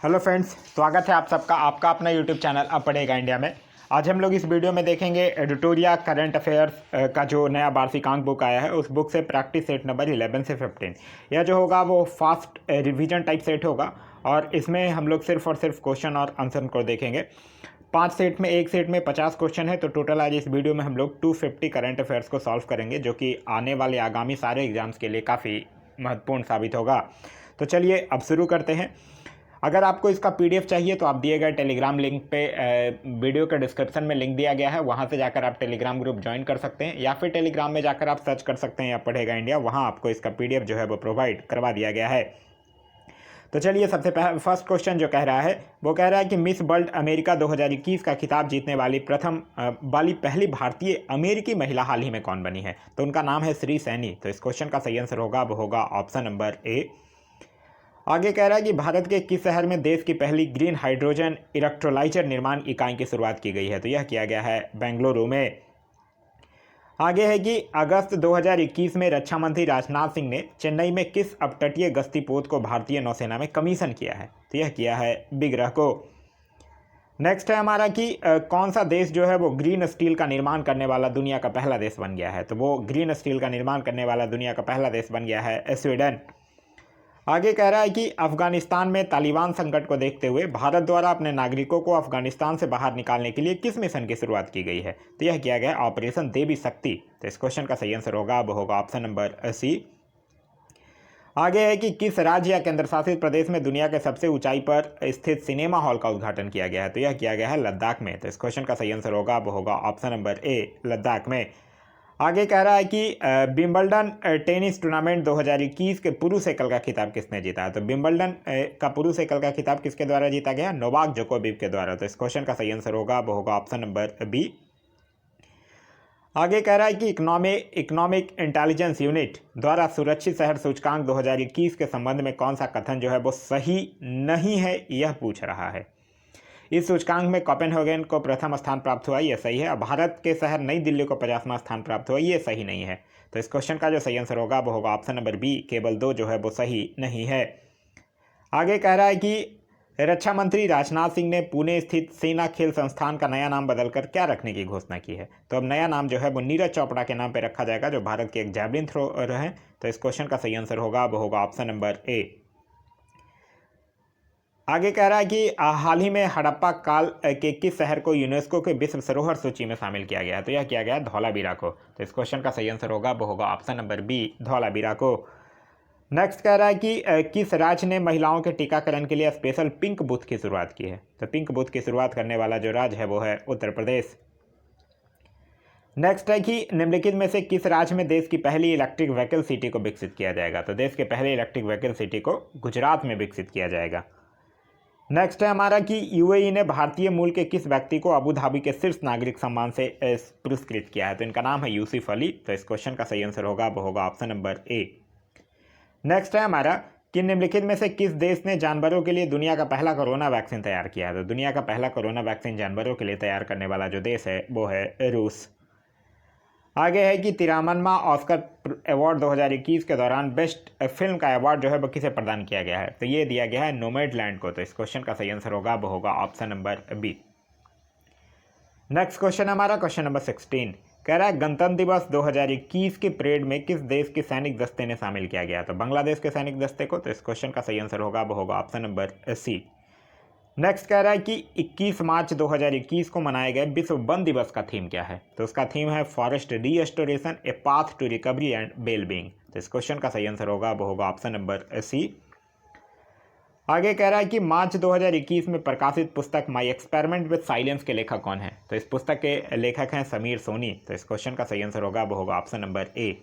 Hello friends, स्वागत है आप सबका आपका अपना यूट्यूब चैनल अब पढ़ेगा इंडिया में। आज हम लोग इस वीडियो में देखेंगे एडिटोरिया करंट अफेयर्स का जो नया वार्षिकांक बुक आया है उस बुक से प्रैक्टिस सेट नंबर 11 से 15। यह जो होगा वो फास्ट रिवीजन टाइप सेट होगा और इसमें हम लोग सिर्फ और सिर्फ क्वेश्चन और आंसर को देखेंगे। 5 सेट में, एक सेट में 50 क्वेश्चन है, तो टोटल आज इस वीडियो में हम लोग 250 करंट अफेयर्स को सॉल्व करेंगे, जो कि आने वाले आगामी सारे एग्जाम्स के लिए काफ़ी महत्वपूर्ण साबित होगा। तो चलिए अब शुरू करते हैं। अगर आपको इसका पीडीएफ चाहिए तो आप दिए गए टेलीग्राम लिंक पे वीडियो के डिस्क्रिप्शन में लिंक दिया गया है, वहाँ से जाकर आप टेलीग्राम ग्रुप ज्वाइन कर सकते हैं, या फिर टेलीग्राम में जाकर आप सर्च कर सकते हैं या पढ़ेगा इंडिया, वहाँ आपको इसका पीडीएफ जो है वो प्रोवाइड करवा दिया गया है। तो चलिए सबसे पहले फर्स्ट क्वेश्चन जो कह रहा है वो कह रहा है कि मिस वर्ल्ड अमेरिका 2021 का खिताब जीतने वाली पहली भारतीय अमेरिकी महिला हाल ही में कौन बनी है। तो उनका नाम है श्री सैनी। तो इस क्वेश्चन का सही आंसर होगा वो होगा ऑप्शन नंबर ए। आगे कह रहा है कि भारत के किस शहर में देश की पहली ग्रीन हाइड्रोजन इलेक्ट्रोलाइजर निर्माण इकाई की शुरुआत की गई है। तो यह किया गया है बेंगलुरु में। आगे है कि अगस्त 2021 में रक्षा मंत्री राजनाथ सिंह ने चेन्नई में किस अपतटीय गश्ती पोत को भारतीय नौसेना में कमीशन किया है। तो यह किया है विग्रह को। नेक्स्ट है हमारा कि कौन सा देश जो है वो ग्रीन स्टील का निर्माण करने वाला दुनिया का पहला देश बन गया है। तो वो ग्रीन स्टील का निर्माण करने वाला दुनिया का पहला देश बन गया है स्वीडन। आगे कह रहा है कि अफगानिस्तान में तालिबान संकट को देखते हुए भारत द्वारा अपने नागरिकों को अफगानिस्तान से बाहर निकालने के लिए किस मिशन की शुरुआत की गई है। तो यह किया गया ऑपरेशन देवी शक्ति। तो इस क्वेश्चन का सही आंसर होगा वो होगा ऑप्शन नंबर सी। आगे है कि किस राज्य या केंद्र शासित प्रदेश में दुनिया के सबसे ऊंचाई पर स्थित सिनेमा हॉल का उद्घाटन किया गया है। तो यह किया गया है लद्दाख में। तो इस क्वेश्चन का सही आंसर होगा वो होगा ऑप्शन नंबर ए, लद्दाख में। आगे कह रहा है कि विंबलडन टेनिस टूर्नामेंट 2021 के पुरुष एकल का खिताब किसने जीता है। तो विंबलडन का पुरुष एकल का खिताब किसके द्वारा जीता गया? नोवाक जोकोविच के द्वारा। तो इस क्वेश्चन का सही आंसर होगा वो होगा ऑप्शन नंबर बी। आगे कह रहा है कि इकोनॉमिक इंटेलिजेंस यूनिट द्वारा सुरक्षित शहर सूचकांक 2021 के संबंध में कौन सा कथन जो है वो सही नहीं है, यह पूछ रहा है। इस सूचकांक में कोपेनहेगन को प्रथम स्थान प्राप्त हुआ, यह सही है, और भारत के शहर नई दिल्ली को 50वां स्थान प्राप्त हुआ, यह सही नहीं है। तो इस क्वेश्चन का जो सही आंसर होगा वो होगा ऑप्शन नंबर बी, केवल 2 जो है वो सही नहीं है। आगे कह रहा है कि रक्षा मंत्री राजनाथ सिंह ने पुणे स्थित सेना खेल संस्थान का नया नाम बदलकर क्या रखने की घोषणा की है। तो अब नया नाम जो है वो नीरज चोपड़ा के नाम पर रखा जाएगा, जो भारत के एक जैवलिन थ्रोअर हैं। तो इस क्वेश्चन का सही आंसर होगा वो होगा ऑप्शन नंबर ए। आगे कह रहा है कि हाल ही में हड़प्पा काल के किस शहर को यूनेस्को के विश्व धरोहर सूची में शामिल किया गया है। तो यह किया गया है धौलावीरा को। तो इस क्वेश्चन का सही आंसर होगा वो होगा ऑप्शन नंबर बी, धौलावीरा को। नेक्स्ट कह रहा है कि किस राज्य ने महिलाओं के टीकाकरण के लिए स्पेशल पिंक बूथ की शुरुआत की है। तो पिंक बूथ की शुरुआत करने वाला जो राज्य है वो है उत्तर प्रदेश। नेक्स्ट है कि निम्नलिखित में से किस राज्य में देश की पहली इलेक्ट्रिक व्हीकल सिटी को विकसित किया जाएगा। तो देश के पहले इलेक्ट्रिक व्हीकल सिटी को गुजरात में विकसित किया जाएगा। नेक्स्ट है हमारा कि यूएई ने भारतीय मूल के किस व्यक्ति को अबू धाबी के शीर्ष नागरिक सम्मान से पुरस्कृत किया है। तो इनका नाम है यूसुफ अली। तो इस क्वेश्चन का सही आंसर होगा वो होगा ऑप्शन नंबर ए। नेक्स्ट है हमारा कि निम्नलिखित में से किस देश ने जानवरों के लिए दुनिया का पहला कोरोना वैक्सीन तैयार किया है। तो दुनिया का पहला कोरोना वैक्सीन जानवरों के लिए तैयार करने वाला जो देश है वो है रूस। आगे है कि 53वां ऑस्कर अवार्ड 2021 के दौरान बेस्ट फिल्म का अवार्ड जो है वो किसे प्रदान किया गया है। तो ये दिया गया है नोमैडलैंड को। तो इस क्वेश्चन का सही आंसर होगा वो होगा option number B. Next question हमारा क्वेश्चन नंबर 16 कह रहा है गणतंत्र दिवस 2021 की परेड में किस देश के सैनिक दस्ते ने शामिल किया गया। तो बांग्लादेश के सैनिक दस्ते को। तो इस क्वेश्चन का सही आंसर होगा वो होगा ऑप्शन नंबर सी। नेक्स्ट कह रहा है कि 21 मार्च 2021 को मनाए गए विश्व वन दिवस का थीम क्या है। तो उसका थीम है forest restoration, a path to recovery and well being. तो इस क्वेश्चन का सही आंसर होगा वो होगा ऑप्शन नंबर सी। आगे कह रहा है कि मार्च 2021 में प्रकाशित पुस्तक माई एक्सपेरिमेंट विद साइलेंस के लेखक कौन है। तो इस पुस्तक के लेखक हैं समीर सोनी। तो इस क्वेश्चन का सही आंसर होगा वो होगा ऑप्शन नंबर ए।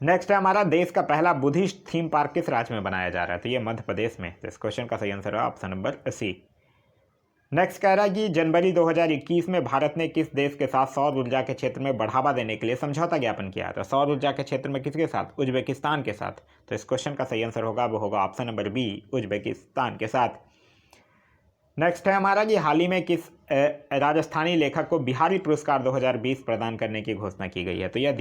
नेक्स्ट है हमारा देश का पहला बुद्धिस्ट थीम पार्क किस राज्य में बनाया जा रहा है। तो ये मध्य प्रदेश में। तो इस क्वेश्चन का सही आंसर है ऑप्शन नंबर सी। नेक्स्ट कह रहा है कि जनवरी 2021 में भारत ने किस देश के साथ सौर ऊर्जा के क्षेत्र में बढ़ावा देने के लिए समझौता ज्ञापन किया। तो सौर ऊर्जा के क्षेत्र में किसके साथ? उज्बेकिस्तान के साथ। तो इस क्वेश्चन का सही आंसर होगा वो होगा ऑप्शन नंबर बी, उज्बेकिस्तान के साथ। नेक्स्ट है हमारा कि हाल ही में किस राजस्थानी लेखक को बिहारी पुरस्कार 2020 प्रदान करने की घोषणा की गई है। तो यह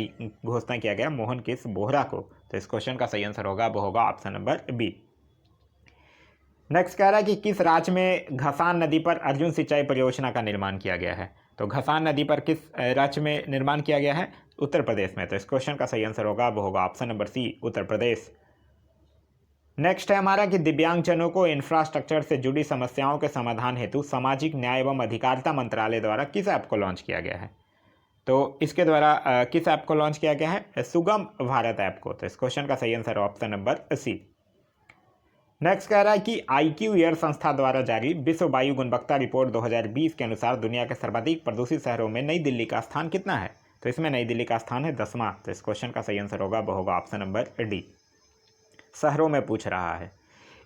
घोषणा किया गया मोहन केश बोहरा को। तो इस क्वेश्चन का सही आंसर होगा वो होगा ऑप्शन नंबर बी। नेक्स्ट कह रहा है कि किस राज्य में घसान नदी पर अर्जुन सिंचाई परियोजना का निर्माण किया गया है। तो घसान नदी पर किस राज्य में निर्माण किया गया है? उत्तर प्रदेश में। तो इस क्वेश्चन का सही आंसर होगा वो होगा ऑप्शन नंबर सी, उत्तर प्रदेश। नेक्स्ट है हमारा कि दिव्यांगजनों को इंफ्रास्ट्रक्चर से जुड़ी समस्याओं के समाधान हेतु सामाजिक न्याय एवं अधिकारिता मंत्रालय द्वारा किस ऐप को लॉन्च किया गया है? तो इसके द्वारा किस ऐप को लॉन्च किया गया है? सुगम भारत ऐप को। तो इस क्वेश्चन का सही answer option number C. Next कह रहा है कि IQ एयर संस्था द्वारा जारी विश्व वायु गुणवत्ता रिपोर्ट 2020 के अनुसार दुनिया के सर्वाधिक प्रदूषित शहरों में नई दिल्ली का स्थान कितना है? तो इसमें नई दिल्ली का स्थान है 10वां। तो इस क्वेश्चन का सही आंसर होगा वो होगा ऑप्शन नंबर डी, शहरों में पूछ रहा है।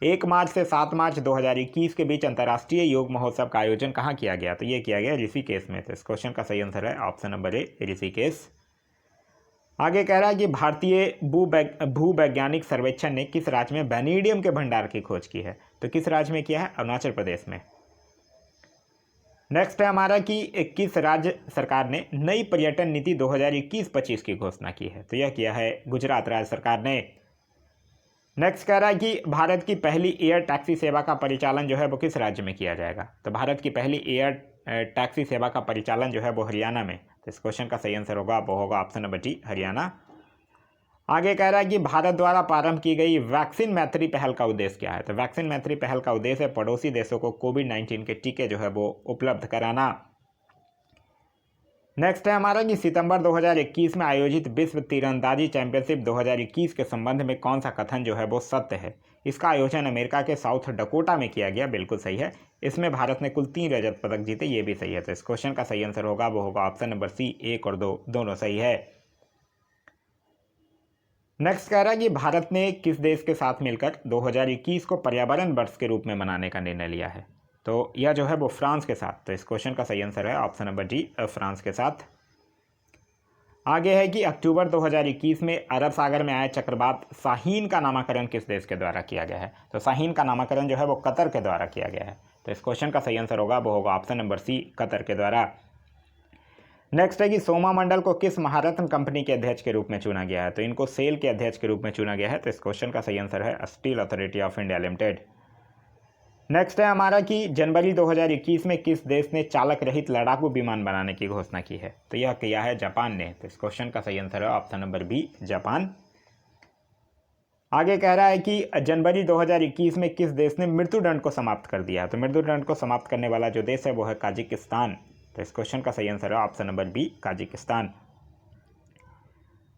1 मार्च से 7 मार्च 2021 के बीच अंतर्राष्ट्रीय योग महोत्सव का आयोजन कहाँ किया गया? तो ये किया गया ऋषिकेश में। तो इस क्वेश्चन का सही आंसर है ऑप्शन नंबर ए, ऋषिकेश। आगे कह रहा है कि भारतीय भूवैज्ञानिक सर्वेक्षण ने किस राज्य में वैनेडियम के भंडार की खोज की है? तो किस राज्य में किया है? अरुणाचल प्रदेश में। नेक्स्ट है हमारा कि किस राज्य सरकार ने नई पर्यटन नीति 2021-25 की घोषणा की है? तो यह किया है गुजरात राज्य सरकार ने। नेक्स्ट कह रहा है कि भारत की पहली एयर टैक्सी सेवा का परिचालन जो है वो किस राज्य में किया जाएगा? तो भारत की पहली एयर टैक्सी सेवा का परिचालन जो है वो हरियाणा में। तो इस क्वेश्चन का सही आंसर होगा वो होगा ऑप्शन नंबर डी, हरियाणा। आगे कह रहा है कि भारत द्वारा प्रारंभ की गई वैक्सीन मैत्री पहल का उद्देश्य क्या है? तो वैक्सीन मैत्री पहल का उद्देश्य है पड़ोसी देशों को कोविड-19 के टीके जो है वो उपलब्ध कराना। नेक्स्ट है हमारा कि सितंबर 2021 में आयोजित विश्व तीरंदाजी चैंपियनशिप 2021 के संबंध में कौन सा कथन जो है वो सत्य है? इसका आयोजन अमेरिका के साउथ डकोटा में किया गया, बिल्कुल सही है। इसमें भारत ने कुल 3 रजत पदक जीते, ये भी सही है। तो इस क्वेश्चन का सही आंसर होगा वो होगा ऑप्शन नंबर सी, 1 और 2 दोनों सही है। नेक्स्ट कह रहा है कि भारत ने किस देश के साथ मिलकर 2021 को पर्यावरण वर्ष के रूप में मनाने का निर्णय लिया है? तो यह जो है वो फ्रांस के साथ। तो इस क्वेश्चन का सही आंसर है ऑप्शन नंबर डी, फ्रांस के साथ। आगे है कि अक्टूबर 2021 में अरब सागर में आए चक्रवात शाहीन का नामकरण किस देश के द्वारा किया गया है? तो शाहीन का नामकरण जो है वो कतर के द्वारा किया गया है। तो इस क्वेश्चन का सही आंसर होगा वो होगा ऑप्शन नंबर सी, कतर के द्वारा। नेक्स्ट है कि सोमा मंडल को किस महारत्न कंपनी के अध्यक्ष के रूप में चुना गया है? तो इनको सेल के अध्यक्ष के रूप में चुना गया है। तो इस क्वेश्चन का सही आंसर है steel authority of India limited. Next है हमारा कि जनवरी 2021 में किस देश ने चालक रहित लड़ाकू विमान बनाने की घोषणा की है? तो यह किया है जापान ने। तो इस क्वेश्चन का सही आंसर है ऑप्शन नंबर बी, जापान। आगे कह रहा है कि जनवरी 2021 में किस देश ने मृत्युदंड को समाप्त कर दिया है? तो मृत्युदंड को समाप्त करने वाला जो देश है वो है काजिकिस्तान। तो इस क्वेश्चन का सही आंसर है ऑप्शन नंबर बी, काजिकिस्तान।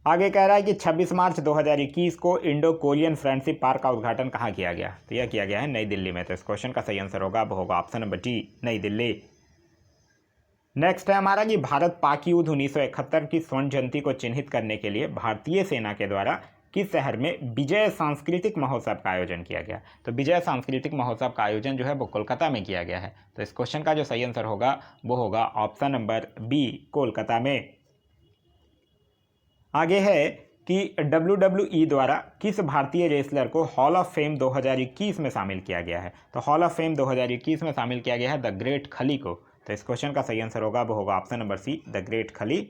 आगे कह रहा है कि 26 मार्च 2021 को इंडो कोरियन फ्रेंडशिप पार्क का उद्घाटन कहाँ किया गया? तो यह किया गया है नई दिल्ली में। तो इस क्वेश्चन का सही आंसर होगा वो होगा ऑप्शन नंबर डी, नई दिल्ली। नेक्स्ट है हमारा कि भारत पाक युद्ध 1971 की स्वर्ण जयंती को चिन्हित करने के लिए भारतीय सेना के द्वारा किस शहर में विजय सांस्कृतिक महोत्सव का आयोजन किया गया? तो विजय सांस्कृतिक महोत्सव का आयोजन जो है वो कोलकाता में किया गया है। तो इस क्वेश्चन का जो सही आंसर होगा वो होगा ऑप्शन नंबर बी, कोलकाता में। आगे है कि WWE द्वारा किस भारतीय रेसलर को हॉल ऑफ फेम 2021 में शामिल किया गया है? तो हॉल ऑफ फेम 2021 में शामिल किया गया है द ग्रेट खली को। तो इस क्वेश्चन का सही आंसर होगा वो होगा option number C, the great Khali.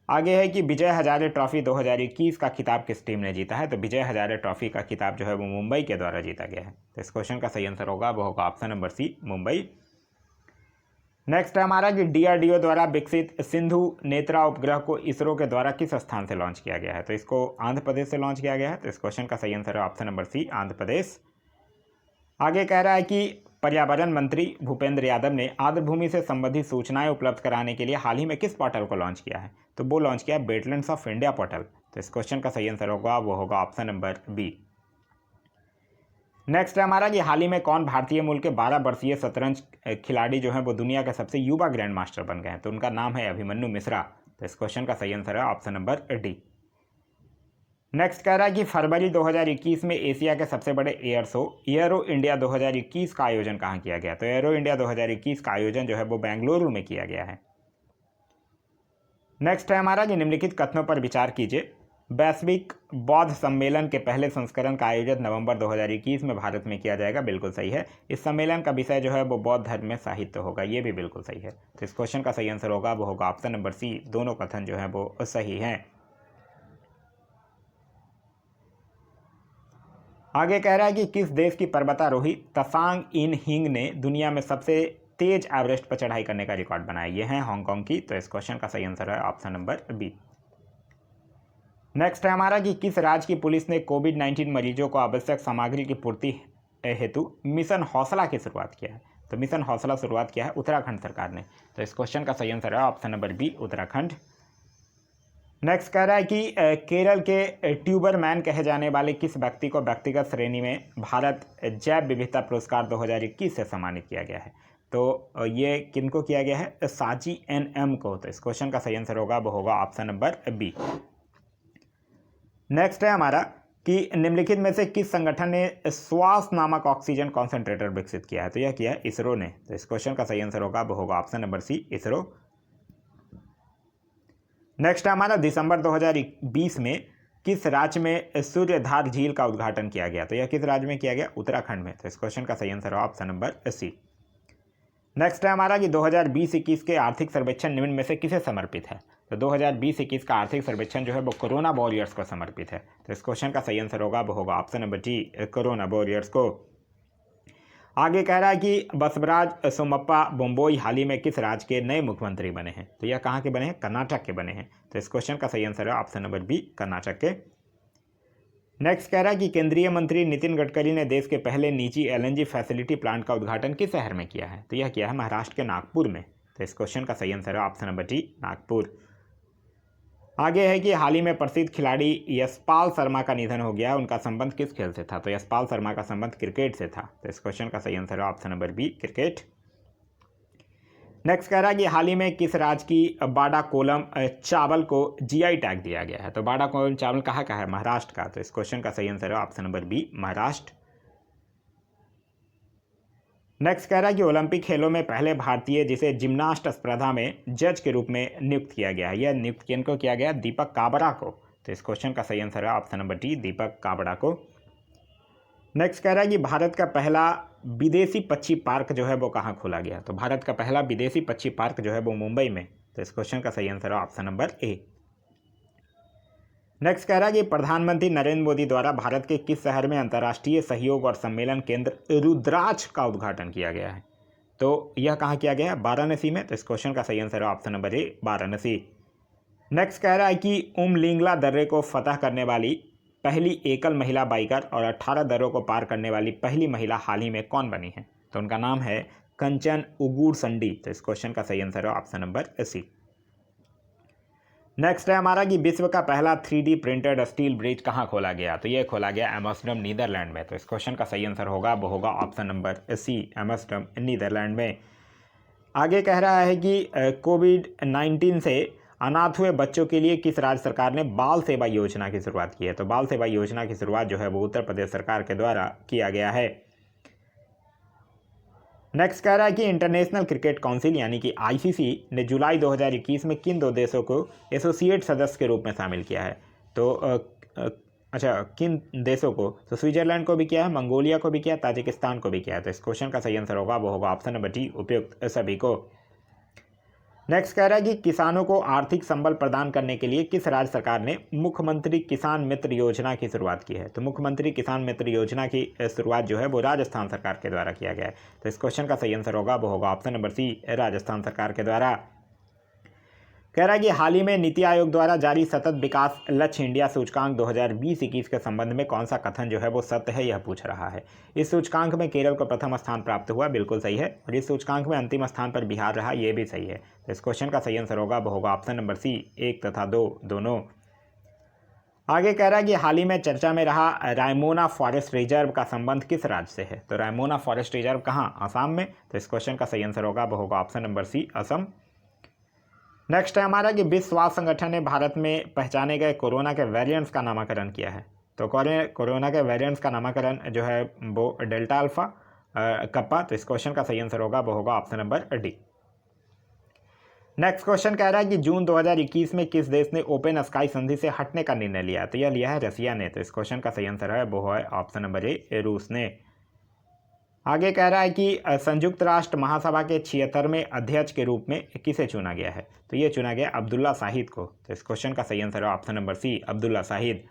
आगे है कि विजय हजारे ट्रॉफी 2021 का खिताब किस टीम ने जीता है? तो विजय हजारे ट्रॉफी का खिताब जो है वो मुंबई के द्वारा जीता गया है। तो इस क्वेश्चन का सही आंसर होगा वो होगा option number C, Mumbai. Next है हमारा कि DRDO द्वारा विकसित सिंधु नेत्रा उपग्रह को इसरो के द्वारा किस स्थान से लॉन्च किया गया है? तो इसको आंध्र प्रदेश से लॉन्च किया गया है। तो इस क्वेश्चन का सही आंसर है ऑप्शन नंबर सी, आंध्र प्रदेश। आगे कह रहा है कि पर्यावरण मंत्री भूपेंद्र यादव ने आर्द्रभूमि से संबंधित सूचनाएं उपलब्ध कराने के लिए हाल ही में किस पोर्टल को लॉन्च किया है? तो वो लॉन्च किया वेटलैंड्स ऑफ इंडिया पोर्टल। तो इस क्वेश्चन का सही आंसर होगा वो होगा ऑप्शन नंबर बी। नेक्स्ट है हमारा कि हाल ही में कौन भारतीय मूल के 12 वर्षीय शतरंज खिलाड़ी जो हैं वो दुनिया के सबसे युवा ग्रैंड मास्टर बन गए हैं? तो उनका नाम है अभिमन्यु मिश्रा। तो इस क्वेश्चन का सही आंसर है ऑप्शन नंबर डी। नेक्स्ट कह रहा है कि फरवरी 2021 में एशिया के सबसे बड़े एयर शो एयरो इंडिया 2021 का आयोजन कहाँ किया गया? तो एयरो इंडिया 2021 का आयोजन जो है वो बेंगलुरु में किया गया है। नेक्स्ट है हमारा कि निम्नलिखित कथनों पर विचार कीजिए। वैश्विक बौद्ध सम्मेलन के पहले संस्करण का आयोजन नवंबर 2021 में भारत में किया जाएगा, बिल्कुल सही है। इस सम्मेलन का विषय जो है वो बौद्ध धर्म में साहित्य होगा, ये भी बिल्कुल सही है। तो इस क्वेश्चन का सही आंसर होगा वो होगा ऑप्शन नंबर सी, दोनों कथन जो है वो सही हैं। आगे कह रहा है कि किस देश की पर्वतारोही तसांग इन हिंग ने दुनिया में सबसे तेज एवरेस्ट पर चढ़ाई करने का रिकॉर्ड बनाया? ये है हांगकांग की। तो इस क्वेश्चन का सही आंसर है ऑप्शन नंबर बी। नेक्स्ट है हमारा कि किस राज्य की पुलिस ने कोविड-19 मरीजों को आवश्यक सामग्री की पूर्ति हेतु मिशन हौसला की शुरुआत किया है? तो मिशन हौसला शुरुआत किया है उत्तराखंड सरकार ने। तो इस क्वेश्चन का सही आंसर है option number B, Uttarakhand. Next कह रहा है कि केरल के ट्यूबर मैन कहे जाने वाले किस व्यक्ति को व्यक्तिगत श्रेणी में भारत जैव विविधता पुरस्कार 2021 से सम्मानित किया गया है? तो ये किनको किया गया है? साची NM को। तो इस क्वेश्चन का सही आंसर होगा वो होगा ऑप्शन नंबर बी। नेक्स्ट है हमारा कि निम्नलिखित में से किस संगठन ने श्वास नामक ऑक्सीजन कॉन्सेंट्रेटर विकसित किया है? तो यह किया है इसरो ने। तो इस क्वेश्चन का सही आंसर होगा वो होगा option number C, ISRO. Next है हमारा दिसंबर 2020 में किस राज्य में सूर्यधार झील का उद्घाटन किया गया? तो यह किस राज्य में किया गया? उत्तराखंड में। तो इस क्वेश्चन का सही आंसर है ऑप्शन नंबर सी। नेक्स्ट है हमारा कि 2020-21 के आर्थिक सर्वेक्षण निम्न में से किसे समर्पित है? तो 2020-21 का आर्थिक सर्वेक्षण जो है वो कोरोना वॉरियर्स को समर्पित है। तो इस क्वेश्चन का सही आंसर होगा वो होगा option number D, corona warriors को। आगे कह रहा है कि बसवराज सोमप्पा बोम्बोई हाल ही में किस राज्य के नए मुख्यमंत्री बने हैं? तो यह कहाँ के बने हैं? कर्नाटक के बने हैं। तो इस क्वेश्चन का सही आंसर है ऑप्शन नंबर बी, कर्नाटक के। नेक्स्ट कह रहा है कि केंद्रीय मंत्री नितिन गडकरी ने देश के पहले निजी LNG फैसिलिटी प्लांट का उद्घाटन किस शहर में किया है? तो यह किया है महाराष्ट्र के नागपुर में। तो इस क्वेश्चन का सही आंसर है ऑप्शन नंबर डी, नागपुर। आगे है कि हाल ही में प्रसिद्ध खिलाड़ी यशपाल शर्मा का निधन हो गया, उनका संबंध किस खेल से था? तो यशपाल शर्मा का संबंध क्रिकेट से था। तो इस क्वेश्चन का सही आंसर है option number B, cricket. Next कह रहा है कि हाल ही में किस राज्य की बाड़ा कोलम चावल को GI टैग दिया गया है? तो बाड़ा कोलम चावल कहाँ का है? महाराष्ट्र का। तो इस क्वेश्चन का सही आंसर है option number B, Maharashtra. Next कह रहा है कि ओलंपिक खेलों में पहले भारतीय जिसे जिम्नास्ट स्पर्धा में जज के रूप में नियुक्त किया गया है, यह नियुक्त किनको किया गया? दीपक काबरा को। तो इस क्वेश्चन का सही आंसर है ऑप्शन नंबर डी, दीपक काबरा को। नेक्स्ट कह रहा है कि भारत का पहला विदेशी पक्षी पार्क जो है वो कहाँ खोला गया? तो भारत का पहला विदेशी पक्षी पार्क जो है वो मुंबई में। तो इस क्वेश्चन का सही आंसर है ऑप्शन नंबर ए। नेक्स्ट कह रहा है कि प्रधानमंत्री नरेंद्र मोदी द्वारा भारत के किस शहर में अंतर्राष्ट्रीय सहयोग और सम्मेलन केंद्र रुद्राक्ष का उद्घाटन किया गया है? तो यह कहाँ किया गया है? वाराणसी में। तो इस क्वेश्चन का सही आंसर है ऑप्शन नंबर ए, वाराणसी। नेक्स्ट कह रहा है कि उमलिंगला दर्रे को फतह करने वाली पहली एकल महिला बाइकर और 18 दर्रों को पार करने वाली पहली महिला हाल ही में कौन बनी है? तो उनका नाम है कंचन उगुरसंडी। तो इस क्वेश्चन का सही आंसर है ऑप्शन नंबर सी। नेक्स्ट है हमारा कि विश्व का पहला 3D प्रिंटेड स्टील ब्रिज कहाँ खोला गया? तो ये खोला गया एम्स्टर्डम, नीदरलैंड में। तो इस क्वेश्चन का सही आंसर होगा वो होगा option number C, Amsterdam, Netherlands में। आगे कह रहा है कि कोविड-19 से अनाथ हुए बच्चों के लिए किस राज्य सरकार ने बाल सेवा योजना की शुरुआत की है? तो बाल सेवा योजना की शुरुआत जो है वो उत्तर प्रदेश सरकार के द्वारा किया गया है। नेक्स्ट कह रहा है कि इंटरनेशनल क्रिकेट काउंसिल यानी कि ICC ने जुलाई 2021 में किन 2 देशों को एसोसिएट सदस्य के रूप में शामिल किया है? तो अच्छा, किन देशों को? तो स्विट्जरलैंड को भी किया है, मंगोलिया को भी किया, ताजिकिस्तान को भी किया है। तो इस क्वेश्चन का सही आंसर होगा वो होगा ऑप्शन नंबर डी, उपयुक्त सभी को। नेक्स्ट कह रहा है कि किसानों को आर्थिक संबल प्रदान करने के लिए किस राज्य सरकार ने मुख्यमंत्री किसान मित्र योजना की शुरुआत की है? तो मुख्यमंत्री किसान मित्र योजना की शुरुआत जो है वो राजस्थान सरकार के द्वारा किया गया है। तो इस क्वेश्चन का सही आंसर होगा वो होगा ऑप्शन नंबर सी, राजस्थान सरकार के द्वारा। कह रहा है कि हाल ही में नीति आयोग द्वारा जारी सतत विकास लक्ष्य इंडिया सूचकांक 2020-21 के संबंध में कौन सा कथन जो है वो सत्य है, यह पूछ रहा है। इस सूचकांक में केरल को प्रथम स्थान प्राप्त हुआ, बिल्कुल सही है। और इस सूचकांक में अंतिम स्थान पर बिहार रहा, यह भी सही है। तो इस क्वेश्चन का सही आंसर होगा वो होगा ऑप्शन नंबर सी, 1 तथा 2 दोनों। आगे कह रहा है कि हाल ही में चर्चा में रहा रायमोना फॉरेस्ट रिजर्व का संबंध किस राज्य से है? तो रायमोना फॉरेस्ट रिजर्व कहाँ? असम में। तो इस क्वेश्चन का सही आंसर होगा वो होगा option number C, Assam. Next है हमारा कि विश्व स्वास्थ्य संगठन ने भारत में पहचाने गए कोरोना के वेरिएंट्स का नामकरण किया है। तो कोरोना के वेरिएंट्स का नामकरण जो है वो डेल्टा अल्फा कप्पा। तो इस क्वेश्चन का सही आंसर होगा वो होगा option number D. Next question कह रहा है कि जून 2021 में किस देश ने ओपन स्काई संधि से हटने का निर्णय लिया? तो यह लिया है रसिया ने। तो इस क्वेश्चन का सही आंसर है वो है ऑप्शन नंबर ए, रूस ने। आगे कह रहा है कि संयुक्त राष्ट्र महासभा के 76वें अध्यक्ष के रूप में किसे चुना गया है? तो ये चुना गया अब्दुल्ला शाहिद को। तो इस क्वेश्चन का सही आंसर है option number C, Abdullah Shahid.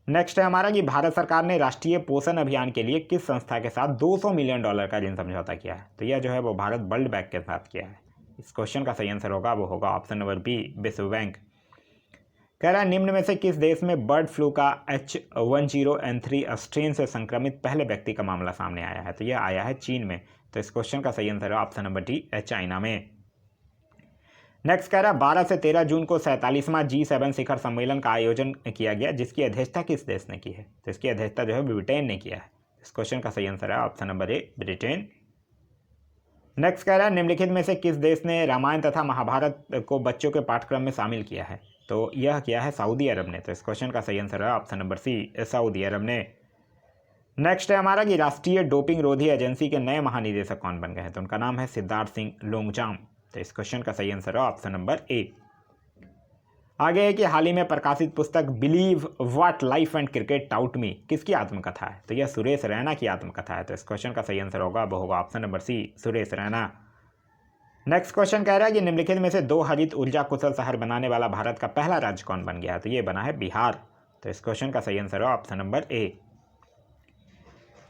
Next है हमारा कि भारत सरकार ने राष्ट्रीय पोषण अभियान के लिए किस संस्था के साथ $200 मिलियन का ऋण समझौता किया है? तो यह जो है वो भारत वर्ल्ड बैंक के साथ किया है। इस क्वेश्चन का सही आंसर होगा वो होगा ऑप्शन नंबर बी, विश्व बैंक। कह रहा है निम्न में से किस देश में बर्ड फ्लू का H10N3 स्ट्रेन से संक्रमित पहले व्यक्ति का मामला सामने आया है? तो यह आया है चीन में। तो इस क्वेश्चन का सही आंसर है ऑप्शन नंबर डी, चाइना में। नेक्स्ट कह रहा है 12 से 13 जून को 47वां G7 शिखर सम्मेलन का आयोजन किया गया, जिसकी अध्यक्षता किस देश ने की है? तो इसकी अध्यक्षता जो है ब्रिटेन ने किया है। इस क्वेश्चन का सही आंसर है ऑप्शन नंबर ए, ब्रिटेन। नेक्स्ट कह रहा है निम्नलिखित में से किस देश ने रामायण तथा महाभारत को बच्चों के पाठ्यक्रम में शामिल किया है? तो यह किया है सऊदी अरब ने। तो इस क्वेश्चन का सही आंसर है ऑप्शन नंबर सी, सऊदी अरब ने। नेक्स्ट है हमारा कि राष्ट्रीय डोपिंग रोधी एजेंसी के नए महानिदेशक कौन बन गए हैं? तो उनका नाम है सिद्धार्थ सिंह लोंगजाम। तो इस क्वेश्चन का सही आंसर है ऑप्शन नंबर ए। आगे है कि हाल ही में प्रकाशित पुस्तक believe what life and cricket taught me किसकी आत्मकथा है? तो यह सुरेश रैना की आत्मकथा है। तो इस क्वेश्चन का सही आंसर होगा वो होगा option number C, Suresh Raina. Next question कह रहा है कि निम्नलिखित में से 2 हरित ऊर्जा कुशल शहर बनाने वाला भारत का पहला राज्य कौन बन गया है? तो ये बना है बिहार। तो इस क्वेश्चन का सही आंसर है ऑप्शन नंबर ए।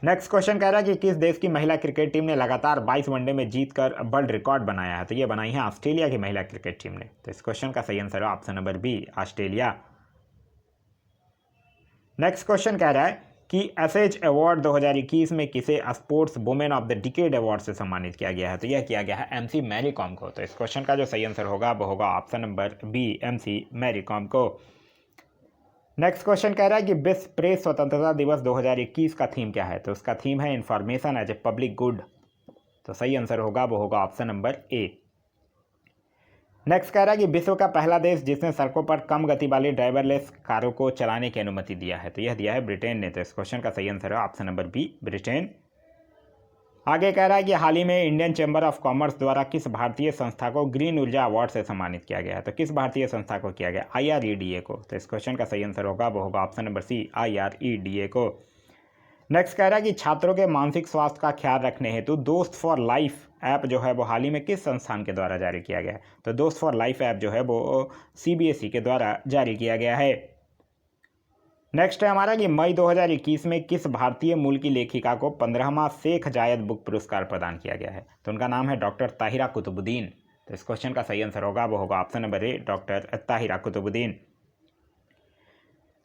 नेक्स्ट क्वेश्चन कह रहा है कि किस देश की महिला क्रिकेट टीम ने लगातार 22 वनडे में जीतकर वर्ल्ड रिकॉर्ड बनाया है? तो ये बनाई है ऑस्ट्रेलिया की महिला क्रिकेट टीम ने। तो इस क्वेश्चन का सही आंसर है option number B, Australia. Next question कह रहा है कि एसएच अवार्ड 2021 में किसे sports women of the decade award से सम्मानित किया गया है? तो यह किया गया है एमसी मैरी कॉम को। तो इस क्वेश्चन का जो सही आंसर होगा वो होगा option number B, MC Mary Kom को। नेक्स्ट क्वेश्चन कह रहा है कि विश्व प्रेस स्वतंत्रता दिवस 2021 का थीम क्या है? तो उसका थीम है information as a public good. तो सही आंसर होगा वो होगा ऑप्शन नंबर ए। नेक्स्ट कह रहा है कि विश्व का पहला देश जिसने सड़कों पर कम गति वाली ड्राइवरलेस कारों को चलाने की अनुमति दिया है? तो यह दिया है ब्रिटेन ने। तो इस क्वेश्चन का सही आंसर है ऑप्शन नंबर बी, ब्रिटेन। आगे कह रहा है कि हाल ही में इंडियन चैम्बर ऑफ कॉमर्स द्वारा किस भारतीय संस्था को ग्रीन ऊर्जा अवार्ड से सम्मानित किया गया है? तो किस भारतीय संस्था को किया गया? IREDA को। तो इस क्वेश्चन का सही आंसर होगा वो होगा ऑप्शन नंबर सी, IREDA को। नेक्स्ट कह रहा है कि छात्रों के मानसिक स्वास्थ्य का ख्याल रखने हेतु दोस्त फॉर लाइफ ऐप जो है वो हाल ही में किस संस्थान के द्वारा जारी किया गया है? तो दोस्त फॉर लाइफ ऐप जो है वो CBSE के द्वारा जारी किया गया है। नेक्स्ट है हमारा कि मई 2021 में किस भारतीय मूल की लेखिका को 15वां शेख जायद बुक पुरस्कार प्रदान किया गया है? तो उनका नाम है डॉक्टर ताहिरा कुतुबुद्दीन। तो इस क्वेश्चन का सही आंसर होगा वो होगा option number A, doctor Tahira Qutbuddin.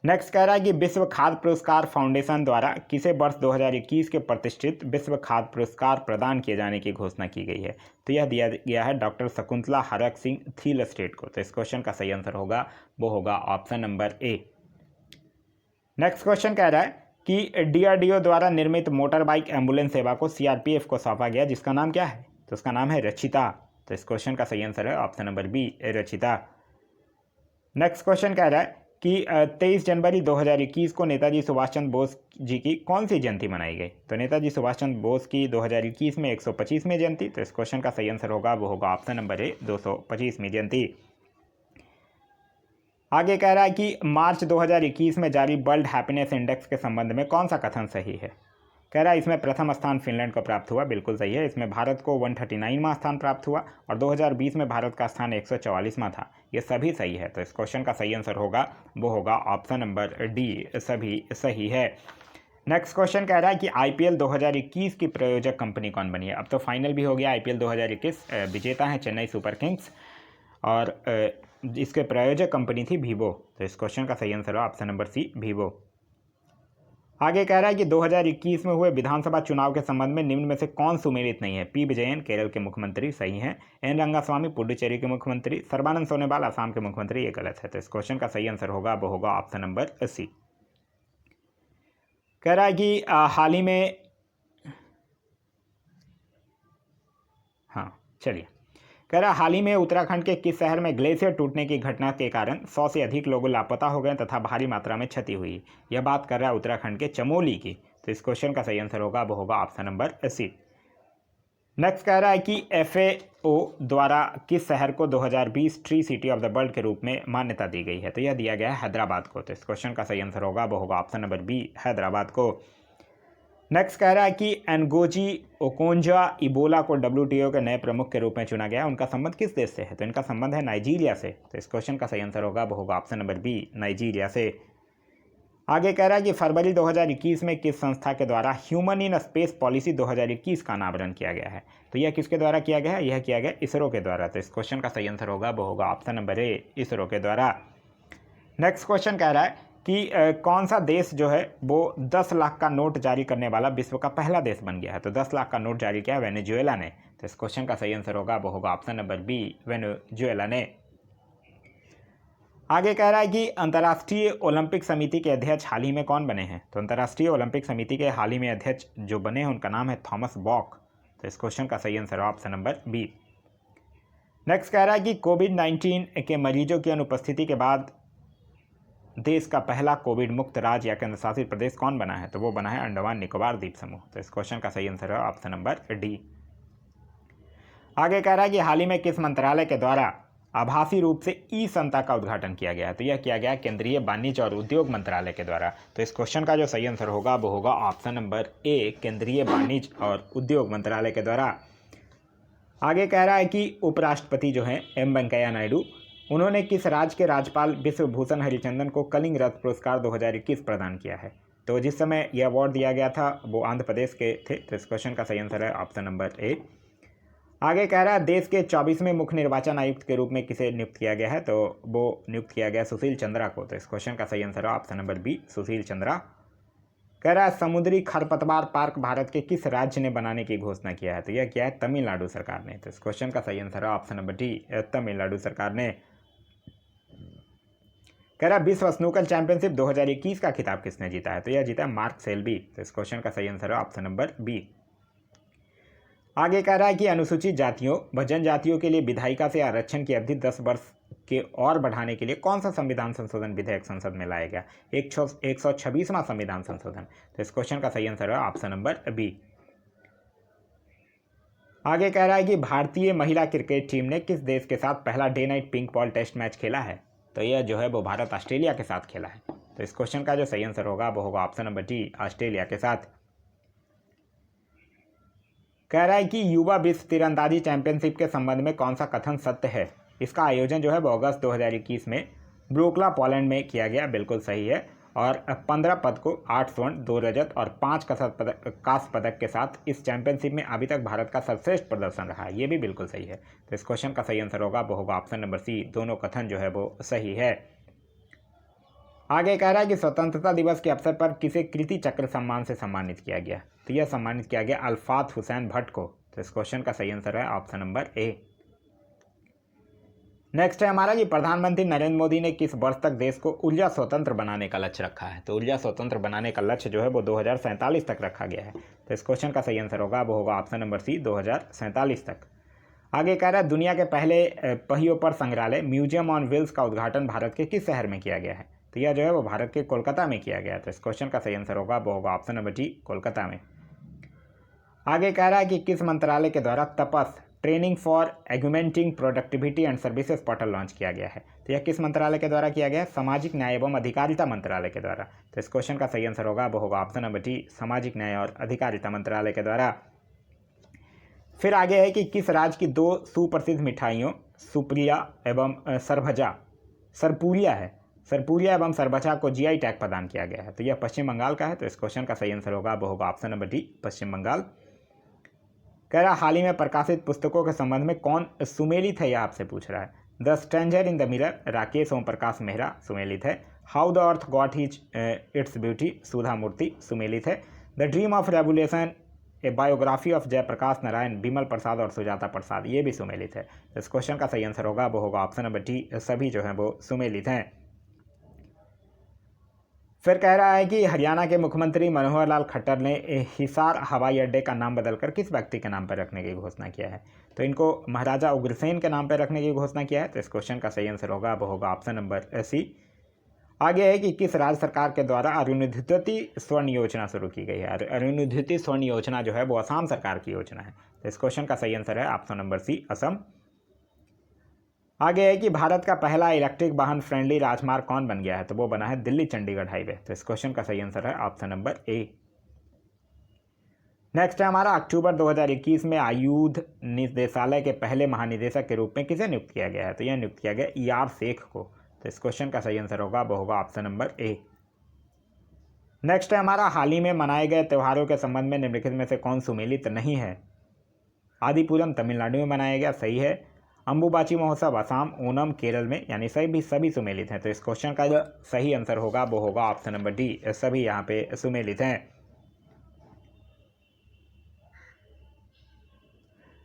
Next कह रहा है कि विश्व खाद्य पुरस्कार फाउंडेशन द्वारा किसे वर्ष 2021 के प्रतिष्ठित विश्व खाद्य पुरस्कार प्रदान किए जाने की घोषणा की गई है? तो यह दिया गया है doctor Shakuntala Harak Singh Thiel state को। तो इस क्वेश्चन का सही आंसर होगा वो होगा ऑप्शन नंबर ए। नेक्स्ट क्वेश्चन कह रहा है कि DRDO द्वारा निर्मित मोटर बाइक एम्बुलेंस सेवा को CRPF को सौंपा गया, जिसका नाम क्या है? तो उसका नाम है रचिता। तो इस क्वेश्चन का सही आंसर है option number B, Rachita. Next question कह रहा है कि 23 जनवरी 2021 को नेताजी सुभाष चंद्र बोस जी की कौन सी जयंती मनाई गई? तो नेताजी सुभाष चंद्र बोस की 2021 में 125वीं जयंती। तो इस क्वेश्चन का सही आंसर होगा वो होगा ऑप्शन नंबर ए, 225वीं जयंती। आगे कह रहा है कि मार्च 2021 में जारी वर्ल्ड हैप्पीनेस इंडेक्स के संबंध में कौन सा कथन सही है? कह रहा है इसमें प्रथम स्थान फिनलैंड को प्राप्त हुआ, बिल्कुल सही है। इसमें भारत को 139वां स्थान प्राप्त हुआ और 2020 में भारत का स्थान 144वां था। ये सभी सही है। तो इस क्वेश्चन का सही आंसर होगा वो होगा ऑप्शन नंबर डी, सभी सही है। नेक्स्ट क्वेश्चन कह रहा है कि IPL 2021 की प्रायोजक कंपनी कौन बनी है? अब तो फाइनल भी हो गया IPL 2021, विजेता है चेन्नई सुपर किंग्स और इसके प्रायोजक कंपनी थी वीवो। तो इस क्वेश्चन का सही आंसर है ऑप्शन नंबर सी, वीवो। आगे कह रहा है कि 2021 में हुए विधानसभा चुनाव के संबंध में निम्न में से कौन सुमेलित नहीं है? P विजयन केरल के मुख्यमंत्री, सही हैं। N रंगास्वामी पुडुचेरी के मुख्यमंत्री, सर्बानंद सोनोवाल असम के मुख्यमंत्री, ये गलत है। तो इस क्वेश्चन का सही आंसर होगा वो होगा ऑप्शन नंबर सी। कह रहा है कि हाल ही में चलिए कह रहा हाल ही में उत्तराखंड के किस शहर में ग्लेशियर टूटने की घटना के कारण 100 से अधिक लोग लापता हो गए तथा भारी मात्रा में क्षति हुई? यह बात कर रहा है उत्तराखंड के चमोली की। तो इस क्वेश्चन का सही आंसर होगा वो होगा ऑप्शन नंबर सी। नेक्स्ट कह रहा है कि FAO द्वारा किस शहर को 2020 tree city of the world के रूप में मान्यता दी गई है? तो यह दिया गया है हैदराबाद को। तो इस क्वेश्चन का सही आंसर होगा वो होगा ऑप्शन नंबर बी, हैदराबाद को। नेक्स्ट कह रहा है कि एनगोजी ओकोंजा इबोला को WTO के नए प्रमुख के रूप में चुना गया, उनका संबंध किस देश से है? तो इनका संबंध है नाइजीरिया से। तो इस क्वेश्चन का सही आंसर होगा वो होगा ऑप्शन नंबर बी, नाइजीरिया से। आगे कह रहा है कि फरवरी 2021 में किस संस्था के द्वारा ह्यूमन इन स्पेस पॉलिसी 2021 का अनावरण किया गया है? तो यह किसके द्वारा किया गया है? यह किया गया इसरो के द्वारा। तो इस क्वेश्चन का सही आंसर होगा वो होगा ऑप्शन नंबर ए, इसरो के द्वारा। नेक्स्ट क्वेश्चन कह रहा है कि कौन सा देश जो है वो 10 लाख का नोट जारी करने वाला विश्व का पहला देश बन गया है? तो 10 लाख का नोट जारी किया वेनेजुएला ने। तो इस क्वेश्चन का सही आंसर होगा वो होगा ऑप्शन नंबर बी, वेनेजुएला ने। आगे कह रहा है कि अंतर्राष्ट्रीय ओलंपिक समिति के अध्यक्ष हाल ही में कौन बने हैं? तो अंतर्राष्ट्रीय ओलंपिक समिति के हाल ही में अध्यक्ष जो बने हैं उनका नाम है थॉमस बॉक। तो इस क्वेश्चन का सही आंसर है ऑप्शन नंबर बी। नेक्स्ट कह रहा है कि कोविड-19 के मरीजों की अनुपस्थिति के बाद देश का पहला कोविड मुक्त राज्य या केंद्र शासित प्रदेश कौन बना है? तो वो बना है अंडमान निकोबार द्वीप समूह। तो इस क्वेश्चन का सही आंसर है ऑप्शन नंबर डी। आगे कह रहा है कि हाल ही में किस मंत्रालय के द्वारा आभासी रूप से ई संता का उद्घाटन किया गया है? तो यह किया गया केंद्रीय वाणिज्य और उद्योग मंत्रालय के द्वारा। तो इस क्वेश्चन का जो सही आंसर होगा वो होगा ऑप्शन नंबर ए, केंद्रीय वाणिज्य और उद्योग मंत्रालय के द्वारा। आगे कह रहा है कि उपराष्ट्रपति जो हैं एम वेंकैया नायडू, उन्होंने किस राज्य के राज्यपाल विश्वभूषण हरिचंदन को कलिंग रत्न पुरस्कार 2021 प्रदान किया है? तो जिस समय यह अवार्ड दिया गया था वो आंध्र प्रदेश के थे। तो इस क्वेश्चन का सही आंसर है ऑप्शन नंबर ए। आगे कह रहा है देश के 24वें मुख्य निर्वाचन आयुक्त के रूप में किसे नियुक्त किया गया है? तो वो नियुक्त किया गया सुशील चंद्रा को। तो इस क्वेश्चन का सही आंसर है option number B, Sushil Chandra. कह रहा है समुद्री खरपतवार पार्क भारत के किस राज्य ने बनाने की घोषणा किया है? तो यह किया है तमिलनाडु सरकार ने। तो इस क्वेश्चन का सही आंसर है ऑप्शन नंबर डी, तमिलनाडु सरकार ने। कह रहा है विश्व स्नूकर चैंपियनशिप 2021 का खिताब किसने जीता है? तो यह जीता मार्क सेल्बी। तो इस क्वेश्चन का सही आंसर है ऑप्शन नंबर बी। आगे कह रहा है कि अनुसूचित जातियों व जनजातियों के लिए विधायिका से आरक्षण की अवधि 10 वर्ष के और बढ़ाने के लिए कौन सा संविधान संशोधन विधेयक संसद में लाया गया? 126वां संविधान संशोधन। तो इस क्वेश्चन का सही आंसर है ऑप्शन नंबर बी। आगे कह रहा है कि भारतीय महिला क्रिकेट टीम ने किस देश के साथ पहला day night pink ball test match खेला है? तो यह जो है वो भारत ऑस्ट्रेलिया के साथ खेला है। तो इस क्वेश्चन का जो सही आंसर होगा वो होगा ऑप्शन नंबर डी, ऑस्ट्रेलिया के साथ। कह रहा है कि युवा विश्व तीरंदाजी चैंपियनशिप के संबंध में कौन सा कथन सत्य है? इसका आयोजन जो है वो अगस्त 2021 में ब्रोक्ला पोलैंड में किया गया। बिल्कुल सही है। और 15 पद को 8 स्वर्ण 2 रजत और 5 कांस्य पदक के साथ इस चैंपियनशिप में अभी तक भारत का सर्वश्रेष्ठ प्रदर्शन रहा है। ये भी बिल्कुल सही है। तो इस क्वेश्चन का सही आंसर होगा वो होगा ऑप्शन नंबर सी, दोनों कथन जो है वो सही है। आगे कह रहा है कि स्वतंत्रता दिवस के अवसर पर किसे कीर्ति चक्र सम्मान से सम्मानित किया गया? तो यह सम्मानित किया गया अल्फात हुसैन भट्ट को। तो इस क्वेश्चन का सही आंसर है ऑप्शन नंबर ए। नेक्स्ट है हमारा कि प्रधानमंत्री नरेंद्र मोदी ने किस वर्ष तक देश को ऊर्जा स्वतंत्र बनाने का लक्ष्य रखा है? तो ऊर्जा स्वतंत्र बनाने का लक्ष्य जो है वो 2047 तक रखा गया है। तो इस क्वेश्चन का सही आंसर होगा वो होगा ऑप्शन नंबर सी, 2047 तक। आगे कह रहा है दुनिया के पहले पहियों पर संग्रहालय म्यूजियम ऑन व्हील्स का उद्घाटन भारत के किस शहर में किया गया है? तो यह जो है वो भारत के कोलकाता में किया गया। तो इस क्वेश्चन का सही आंसर होगा वो होगा ऑप्शन नंबर डी, कोलकाता में। आगे कह रहा है कि किस मंत्रालय के द्वारा TAPAS training for augmenting productivity and services portal launch किया गया है? तो यह किस मंत्रालय के द्वारा किया गया है? सामाजिक न्याय एवं अधिकारिता मंत्रालय के द्वारा। तो इस क्वेश्चन का सही आंसर होगा वो होगा ऑप्शन नंबर डी, सामाजिक न्याय और अधिकारिता मंत्रालय के द्वारा। फिर आगे है कि किस राज्य की 2 सुप्रसिद्ध मिठाइयों सुप्रिया एवं सरपुरिया एवं सरबजा को जीआई टैग प्रदान किया गया है? तो यह पश्चिम बंगाल का है। तो इस क्वेश्चन का सही आंसर होगा वो होगा ऑप्शन नंबर डी, पश्चिम बंगाल। कह रहा हाल ही में प्रकाशित पुस्तकों के संबंध में कौन सुमेलित है, यह आपसे पूछ रहा है। The stranger in the mirror Rakesh Om Prakash Mehra सुमेलित है। How the earth got its beauty Sudha Murthy सुमेलित है। The dream of revolution a biography of Jayaprakash Narayan Bimal Prasad और सुजाता प्रसाद, ये भी सुमेलित है। इस क्वेश्चन का सही आंसर होगा वो होगा ऑप्शन नंबर डी, सभी जो हैं वो सुमेलित हैं। फिर कह रहा है कि हरियाणा के मुख्यमंत्री मनोहर लाल खट्टर ने हिसार हवाई अड्डे का नाम बदलकर किस व्यक्ति के नाम पर रखने की घोषणा किया है? तो इनको महाराजा उग्रसेन के नाम पर रखने की घोषणा किया है। तो इस क्वेश्चन का सही आंसर होगा वो होगा ऑप्शन नंबर सी। आगे है कि किस राज्य सरकार के द्वारा अरुंधति स्वर्ण योजना शुरू की गई है? अरुंधति स्वर्ण योजना जो है वो असम सरकार की योजना है। तो इस क्वेश्चन का सही आंसर है ऑप्शन नंबर सी, असम। आगे है कि भारत का पहला इलेक्ट्रिक वाहन फ्रेंडली राजमार्ग कौन बन गया है? तो वो बना है दिल्ली चंडीगढ़ हाईवे। तो इस क्वेश्चन का सही आंसर है ऑप्शन नंबर ए। नेक्स्ट है हमारा अक्टूबर 2021 में आयुध निदेशालय के पहले महानिदेशक के रूप में किसे नियुक्त किया गया है? तो यह नियुक्त किया गया ER शेख को। तो इस क्वेश्चन का सही आंसर होगा वो होगा ऑप्शन नंबर ए। नेक्स्ट है हमारा, हाल ही में मनाए गए त्योहारों के संबंध में निम्नलिखित में से कौन सुमेलित नहीं है? आदिपुरम तमिलनाडु में मनाया गया, सही है। अंबुबाची महोत्सव असम, ओनम केरल में, यानी सभी सुमेलित हैं। तो इस क्वेश्चन का जो सही आंसर होगा वो होगा ऑप्शन नंबर डी, सभी यहाँ पे सुमेलित हैं।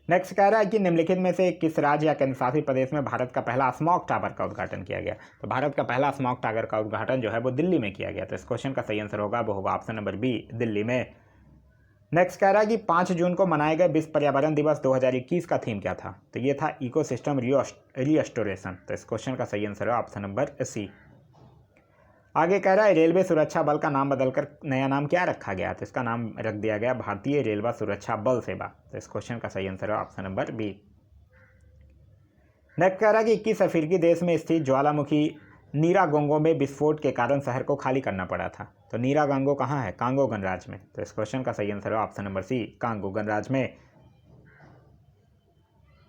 नेक्स्ट कह रहा है कि निम्नलिखित में से किस राज्य या केंद्रशासित प्रदेश में भारत का पहला स्मॉग टावर का उद्घाटन किया गया? तो भारत का पहला स्मॉग टावर का उद्घाटन जो है वो दिल्ली में किया गया। तो इस क्वेश्चन का सही आंसर होगा वो होगा ऑप्शन नंबर बी, दिल्ली में। नेक्स्ट कह रहा है कि 5 जून को मनाए गए विश्व पर्यावरण दिवस 2021 का थीम क्या था? तो ये था इकोसिस्टम रिस्टोरेशन। तो इस क्वेश्चन का सही आंसर है ऑप्शन नंबर सी। आगे कह रहा है रेलवे सुरक्षा बल का नाम बदलकर नया नाम क्या रखा गया? तो इसका नाम रख दिया गया भारतीय रेलवे सुरक्षा बल सेवा। तो इस क्वेश्चन का सही आंसर है ऑप्शन नंबर बी। नेक्स्ट कह रहा है कि किस अफ्रीकी देश में स्थित ज्वालामुखी नीरागोंगो में विस्फोट के कारण शहर को खाली करना पड़ा था? तो नीरागोंगो कहाँ है? कांगो गणराज्य में। तो इस क्वेश्चन का सही आंसर है ऑप्शन नंबर सी, कांगो गणराज्य में।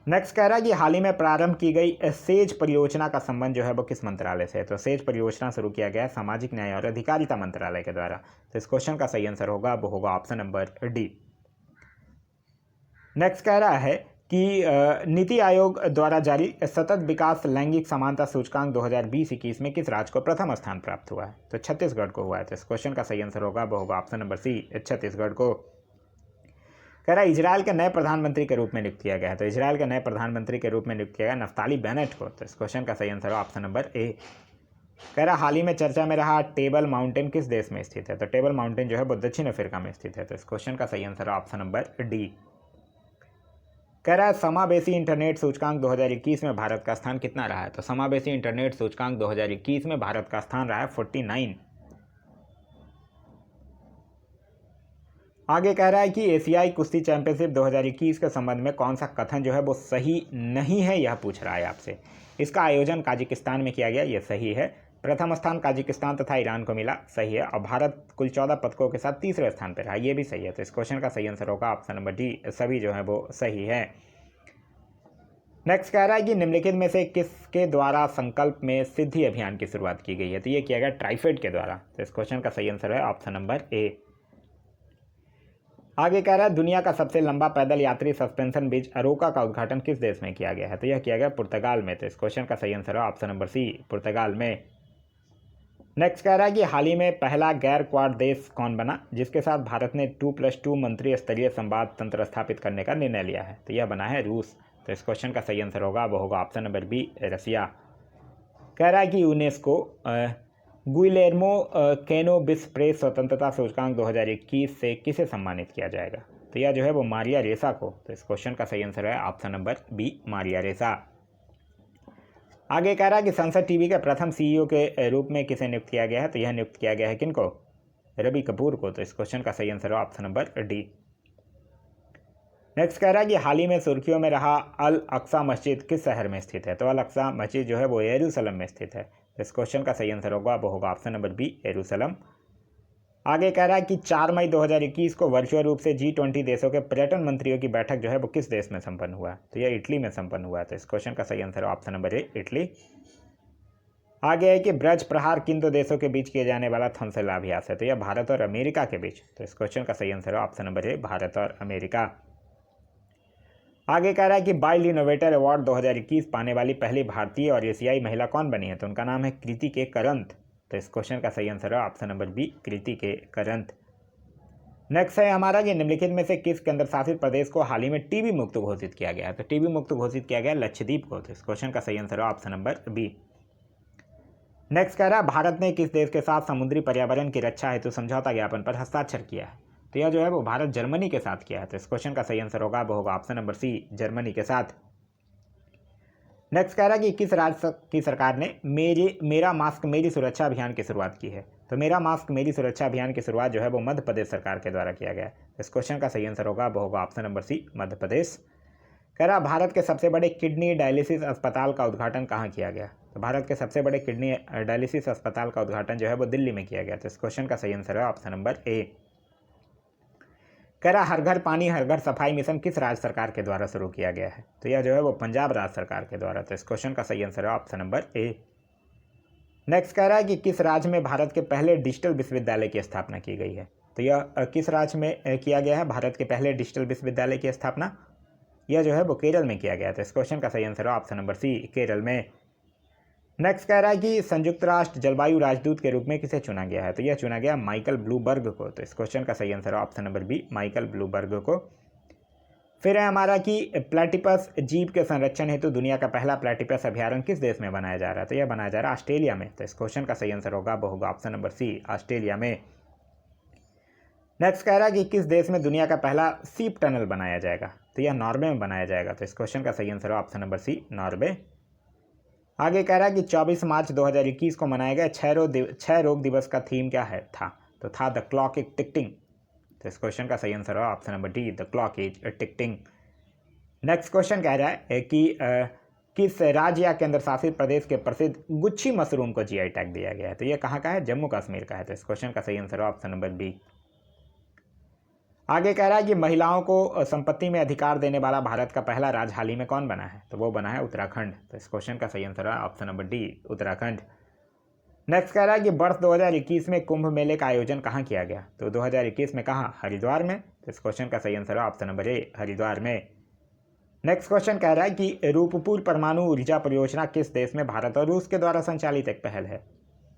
नेक्स्ट कह रहा है कि हाल ही में प्रारंभ की गई सेज परियोजना का संबंध जो है वो किस मंत्रालय से है? तो सेज परियोजना शुरू किया गया है सामाजिक न्याय और अधिकारिता मंत्रालय के द्वारा। तो इस क्वेश्चन का सही आंसर होगा वो होगा ऑप्शन नंबर डी। नेक्स्ट कह रहा है कि नीति आयोग द्वारा जारी सतत विकास लैंगिक समानता सूचकांक 2020-21 में किस राज्य को प्रथम स्थान प्राप्त हुआ है? तो छत्तीसगढ़ को हुआ है। तो इस क्वेश्चन का सही आंसर होगा वो होगा ऑप्शन नंबर सी, छत्तीसगढ़ को। कह रहा है इजराइल के नए प्रधानमंत्री के रूप में नियुक्त किया गया है। तो इजराइल के नए प्रधानमंत्री के रूप में नियुक्त किया गया नफ्ताली बेनेट को। तो इस क्वेश्चन का सही आंसर है ऑप्शन नंबर ए। कह रहा हाल ही में चर्चा में रहा टेबल माउंटेन किस देश में स्थित है? तो टेबल माउंटेन जो है वो दक्षिण अफ्रीका में स्थित है। तो इस क्वेश्चन का सही आंसर है ऑप्शन नंबर डी। कह रहा है समावेशी इंटरनेट सूचकांक 2021 में भारत का स्थान कितना रहा है? तो समावेशी इंटरनेट सूचकांक 2021 में भारत का स्थान रहा है 49। आगे कह रहा है कि एशियाई कुश्ती चैंपियनशिप 2021 के संबंध में कौन सा कथन जो है वो सही नहीं है, यह पूछ रहा है आपसे। इसका आयोजन काजिकिस्तान में किया गया, यह सही है। प्रथम स्थान काजिकिस्तान तथा ईरान को मिला, सही है। और भारत कुल 14 पदकों के साथ तीसरे स्थान पर रहा, यह भी सही है। तो इस क्वेश्चन का सही आंसर होगा ऑप्शन नंबर डी, सभी जो है वो सही है। नेक्स्ट कह रहा है कि निम्नलिखित में से किसके द्वारा संकल्प में सिद्धि अभियान की शुरुआत की गई है? तो ये किया गया ट्राइफेड के द्वारा। तो इस क्वेश्चन का सही आंसर है ऑप्शन नंबर ए। आगे कह रहा है दुनिया का सबसे लंबा पैदल यात्री सस्पेंशन ब्रिज अरोका का उद्घाटन किस देश में किया गया है? तो यह किया गया पुर्तगाल में। तो इस क्वेश्चन का सही आंसर है ऑप्शन नंबर सी, पुर्तगाल में। नेक्स्ट कह रहा है कि हाल ही में पहला गैर क्वाड देश कौन बना जिसके साथ भारत ने 2+2 मंत्रिय स्तरीय संवाद तंत्र स्थापित करने का निर्णय लिया है? तो यह बना है रूस। तो इस क्वेश्चन का सही आंसर होगा वो होगा ऑप्शन नंबर बी, रसिया। कह रहा है कि यूनेस्को गुइलेर्मो कैनो बिस्प्रे स्वतंत्रता सूचकांक 2021 से किसे सम्मानित किया जाएगा? तो यह जो है वो मारिया रेसा को। तो इस क्वेश्चन का सही आंसर है ऑप्शन नंबर बी, मारिया रेसा। आगे कह रहा है कि संसद टीवी के प्रथम सीईओ के रूप में किसे नियुक्त किया गया है? तो यह नियुक्त किया गया है किनको? रवि कपूर को। तो इस क्वेश्चन का सही आंसर है ऑप्शन नंबर डी। नेक्स्ट कह रहा है कि हाल ही में सुर्खियों में रहा अल अक्सा मस्जिद किस शहर में स्थित है? तो अल अक्सा मस्जिद जो है वो यरूशलेम में स्थित है। इस क्वेश्चन का सही आंसर होगा वो होगा ऑप्शन नंबर बी, यरूशलेम। आगे कह रहा है कि 4 मई 2021 को वर्चुअल रूप से G20 देशों के पर्यटन मंत्रियों की बैठक जो है वो किस देश में संपन्न हुआ? तो यह इटली में संपन्न हुआ है। तो इस क्वेश्चन का सही आंसर है ऑप्शन नंबर ए, इटली। आगे है कि ब्रज प्रहार किन दो देशों के बीच किए जाने वाला थंसलाभ्यास है? तो यह भारत और अमेरिका के बीच। तो इस क्वेश्चन का सही आंसर है ऑप्शन नंबर ए, भारत और अमेरिका। आगे कह रहा है कि वाइल्ड इनोवेटर अवार्ड 2021 पाने वाली पहली भारतीय और एशियाई महिला कौन बनी है? तो उनका नाम है कृति के करंत। तो इस क्वेश्चन का सही आंसर है ऑप्शन नंबर बी, कृति के करंत। नेक्स्ट है हमारा कि निम्नलिखित में से किस केंद्र शासित प्रदेश को हाल ही में टीबी मुक्त घोषित किया गया है? तो टीबी मुक्त घोषित किया गया लक्षद्वीप को। तो इस क्वेश्चन का सही आंसर है ऑप्शन नंबर बी। नेक्स्ट कह रहा है भारत ने किस देश के साथ समुद्री पर्यावरण की रक्षा हेतु समझौता ज्ञापन पर हस्ताक्षर किया है? तो यह जो है वो भारत जर्मनी के साथ किया है। तो इस क्वेश्चन का सही आंसर होगा वो होगा ऑप्शन नंबर सी, जर्मनी के साथ। नेक्स्ट कह रहा है कि किस राज्य की सरकार ने मेरा मास्क मेरी सुरक्षा अभियान की शुरुआत की है? तो मेरा मास्क मेरी सुरक्षा अभियान की शुरुआत जो है वो मध्य प्रदेश सरकार के द्वारा किया गया है। इस क्वेश्चन का सही आंसर होगा वो होगा ऑप्शन नंबर सी, मध्य प्रदेश। कह रहा भारत के सबसे बड़े किडनी डायलिसिस अस्पताल का उद्घाटन कहाँ किया गया? तो भारत के सबसे बड़े किडनी डायलिसिस अस्पताल का उद्घाटन जो है वो दिल्ली में किया गया। तो इस क्वेश्चन का सही आंसर है ऑप्शन नंबर ए। कह रहा हर घर पानी हर घर सफाई मिशन किस राज्य सरकार के द्वारा शुरू किया गया है? तो यह जो है वो पंजाब राज्य सरकार के द्वारा। तो इस क्वेश्चन का सही आंसर है ऑप्शन नंबर ए। नेक्स्ट कह रहा है कि किस राज्य में भारत के पहले डिजिटल विश्वविद्यालय की स्थापना की गई है। तो यह किस राज्य में किया गया है भारत के पहले डिजिटल विश्वविद्यालय की स्थापना? यह जो है वो केरल में किया गया था। इस क्वेश्चन का सही आंसर है ऑप्शन नंबर सी, केरल में। नेक्स्ट कह रहा है कि संयुक्त राष्ट्र जलवायु राजदूत के रूप में किसे चुना गया है। तो यह चुना गया माइकल ब्लूमबर्ग को। तो इस क्वेश्चन का सही आंसर है option number B, Michael Bloomberg को। फिर है हमारा कि प्लेटिपस जीव के संरक्षण हेतु दुनिया का पहला प्लेटिपस अभ्यारण्य किस देश में बनाया जा रहा है। तो यह बनाया जा रहा है ऑस्ट्रेलिया में। तो इस क्वेश्चन का सही आंसर होगा वो होगा ऑप्शन नंबर सी, ऑस्ट्रेलिया में। नेक्स्ट कह रहा है कि किस देश में दुनिया का पहला सीप टनल बनाया जाएगा। तो यह नॉर्वे में बनाया जाएगा। तो इस क्वेश्चन का सही आंसर है ऑप्शन नंबर सी, नॉर्वे। आगे कह रहा है कि 24 मार्च 2021 को मनाया गया क्षय रोग दिवस का थीम क्या है था। तो था द क्लॉक इज टिकटिंग। तो इस क्वेश्चन का सही आंसर है option number D, the clock is ticketing. Next question कह रहा है कि किस राज्य या केंद्र शासित प्रदेश के प्रसिद्ध गुच्छी मशरूम को जीआई टैग दिया गया है। तो यह कहाँ का है, जम्मू कश्मीर का है। तो इस क्वेश्चन का सही आंसर है ऑप्शन नंबर बी। आगे कह रहा है कि महिलाओं को संपत्ति में अधिकार देने वाला भारत का पहला राज्य हाल ही में कौन बना है। तो वो बना है उत्तराखंड। तो इस क्वेश्चन का सही आंसर है option number D, Uttarakhand. Next कह रहा है कि वर्ष 2021 में कुंभ मेले का आयोजन कहाँ किया गया। तो 2021 में कहाँ, हरिद्वार में। तो इस क्वेश्चन का सही आंसर है ऑप्शन नंबर ए, हरिद्वार में। नेक्स्ट क्वेश्चन कह रहा है कि रूपपुर परमाणु ऊर्जा परियोजना किस देश में भारत और रूस के द्वारा संचालित एक पहल है।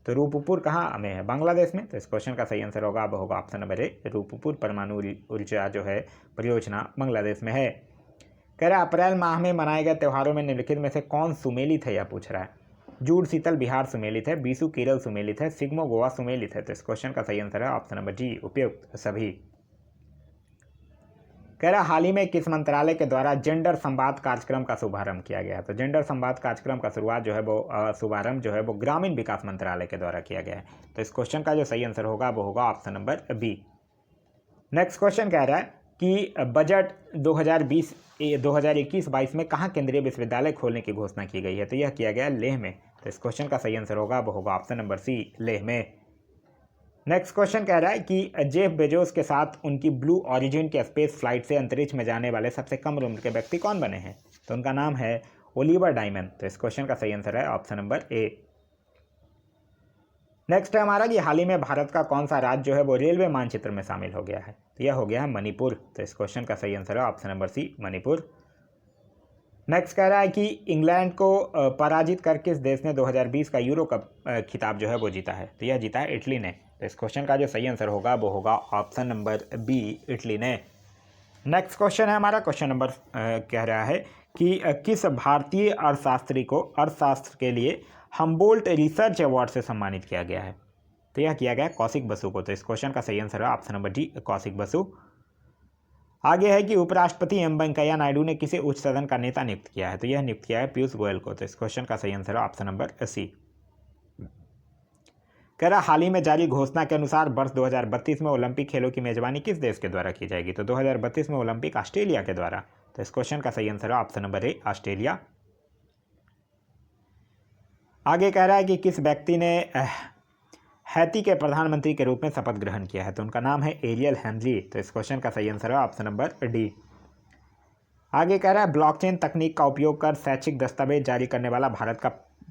तो रूपपुर कहाँ में है, बांग्लादेश में। तो इस क्वेश्चन का सही आंसर होगा अब होगा ऑप्शन नंबर ए, रूपपुर परमाणु ऊर्जा जो है परियोजना बांग्लादेश में है। कह रहा है अप्रैल माह में मनाए गए त्योहारों में निम्नलिखित में से कौन सुमेलित है, यह पूछ रहा है। जूड़ शीतल बिहार सुमेलित है, बीसू केरल सुमेलित है, सिग्मो गोवा सुमेलित है। तो इस क्वेश्चन का सही आंसर है ऑप्शन नंबर जी, उपयुक्त सभी। कह रहा हाल ही में किस मंत्रालय के द्वारा जेंडर संवाद कार्यक्रम का शुभारंभ किया गया है। तो जेंडर संवाद कार्यक्रम का शुरुआत जो है वो शुभारंभ जो है वो ग्रामीण विकास मंत्रालय के द्वारा किया गया है। तो इस क्वेश्चन का जो सही आंसर होगा वो होगा option number B. Next question कह रहा है कि बजट 2021-22 में कहाँ केंद्रीय विश्वविद्यालय खोलने की घोषणा की गई है। तो यह किया गया लेह में। तो इस क्वेश्चन का सही आंसर होगा वो होगा ऑप्शन नंबर सी, लेह में। नेक्स्ट क्वेश्चन कह रहा है कि जेफ बेजोस के साथ उनकी ब्लू ऑरिजिन के स्पेस फ्लाइट से अंतरिक्ष में जाने वाले सबसे कम उम्र के व्यक्ति कौन बने हैं। तो उनका नाम है ओलिवर डायमंड। तो इस क्वेश्चन का सही आंसर है ऑप्शन नंबर ए। नेक्स्ट है हमारा कि हाल ही में भारत का कौन सा राज्य जो है वो रेलवे मानचित्र में शामिल हो गया है। तो यह हो गया है मणिपुर। तो इस क्वेश्चन का सही आंसर है option number C, Manipur. Next कह रहा है कि इंग्लैंड को पराजित कर किस देश ने 2020 का यूरो कप खिताब जो है वो जीता है। तो यह जीता है इटली ने। तो इस क्वेश्चन का जो सही आंसर होगा वो होगा ऑप्शन नंबर बी, इटली ने। नेक्स्ट क्वेश्चन है हमारा क्वेश्चन नंबर कह रहा है कि किस भारतीय अर्थशास्त्री को अर्थशास्त्र के लिए हम्बोल्ट रिसर्च अवार्ड से सम्मानित किया गया है। तो यह किया गया कौशिक बसु को। तो इस क्वेश्चन का सही आंसर है option number D, Kaushik Basu. आगे है कि उपराष्ट्रपति एम वेंकैया नायडू ने किसे उच्च सदन का नेता नियुक्त किया है। तो यह नियुक्त किया है पीयूष गोयल को। तो इस क्वेश्चन का सही आंसर है ऑप्शन नंबर सी। कह रहा हाल ही में जारी घोषणा के अनुसार वर्ष 2032 में ओलंपिक खेलों की मेजबानी किस देश के द्वारा की जाएगी। तो 2032 में ओलंपिक ऑस्ट्रेलिया के द्वारा। तो इस क्वेश्चन का सही आंसर है ऑप्शन नंबर ए, ऑस्ट्रेलिया। आगे कह रहा है कि किस व्यक्ति ने हैती के प्रधानमंत्री के रूप में शपथ ग्रहण किया है। तो उनका नाम है एरियल हेनरी। तो इस क्वेश्चन का सही आंसर है ऑप्शन नंबर डी। आगे कह रहा है ब्लॉकचेन तकनीक का उपयोग कर शैक्षिक दस्तावेज जारी करने वाला भारत का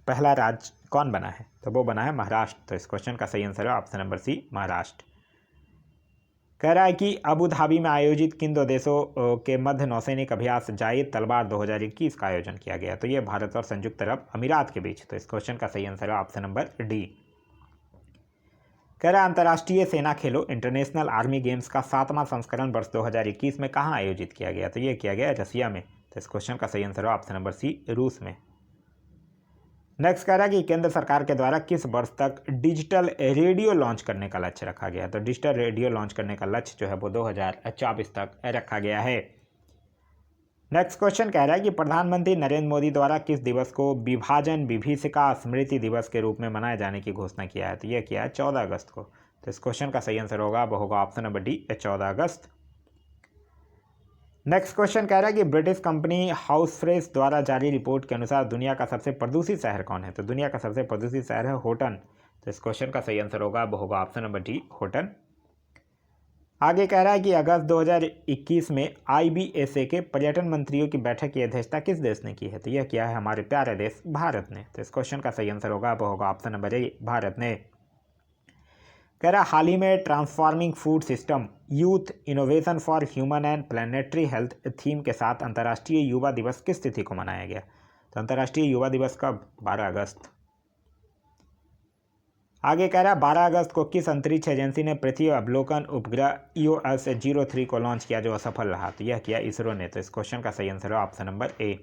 पहला राज्य कौन बना है। तो वो बना है महाराष्ट्र। तो इस क्वेश्चन का सही आंसर है ऑप्शन नंबर सी, महाराष्ट्र। कह रहा है कि अबू धाबी में आयोजित किन दो देशों के मध्य नौसैनिक अभ्यास जायद तलवार 2021 का आयोजन किया गया। तो ये भारत और संयुक्त अरब अमीरात के बीच। तो इस क्वेश्चन का सही आंसर है ऑप्शन नंबर डी। कह रहा है अंतर्राष्ट्रीय सेना खेलो इंटरनेशनल आर्मी गेम्स का 7वां संस्करण वर्ष 2021 में कहाँ आयोजित किया गया। तो ये किया गया रसिया में। तो इस क्वेश्चन का सही आंसर है ऑप्शन नंबर सी, रूस में। नेक्स्ट कह रहा है कि केंद्र सरकार के द्वारा किस वर्ष तक डिजिटल रेडियो लॉन्च करने का लक्ष्य रखा गया। तो डिजिटल रेडियो लॉन्च करने का लक्ष्य जो है वो 2024 तक रखा गया है। नेक्स्ट क्वेश्चन कह रहा है कि प्रधानमंत्री नरेंद्र मोदी द्वारा किस दिवस को विभाजन विभीषिका स्मृति दिवस के रूप में मनाए जाने की घोषणा किया है। तो यह किया है 14 अगस्त को। तो इस क्वेश्चन का सही आंसर होगा वो होगा ऑप्शन नंबर डी, 14 अगस्त। नेक्स्ट क्वेश्चन कह रहा है कि ब्रिटिश कंपनी हाउस फ्रेश द्वारा जारी रिपोर्ट के अनुसार दुनिया का सबसे प्रदूषित शहर कौन है। तो दुनिया का सबसे प्रदूषित शहर है होटन। तो इस क्वेश्चन का सही आंसर होगा वो होगा ऑप्शन नंबर डी, होटन। आगे कह रहा है कि अगस्त 2021 में IBSA के पर्यटन मंत्रियों की बैठक की अध्यक्षता किस देश ने की है? तो यह किया है हमारे प्यारे देश भारत ने। तो इस क्वेश्चन का सही आंसर होगा वो होगा ऑप्शन नंबर ए, भारत ने। कह रहा हाल ही में transforming food system youth innovation for human and planetary health theme के साथ अंतर्राष्ट्रीय युवा दिवस किस तिथि को मनाया गया? तो अंतर्राष्ट्रीय युवा दिवस कब? 12 अगस्त। आगे कह रहा है 12 अगस्त को किस अंतरिक्ष एजेंसी ने पृथ्वी अवलोकन उपग्रह EOS-03 को लॉन्च किया जो असफल रहा? तो यह किया इसरो ने। तो इस क्वेश्चन का सही आंसर है ऑप्शन नंबर ए।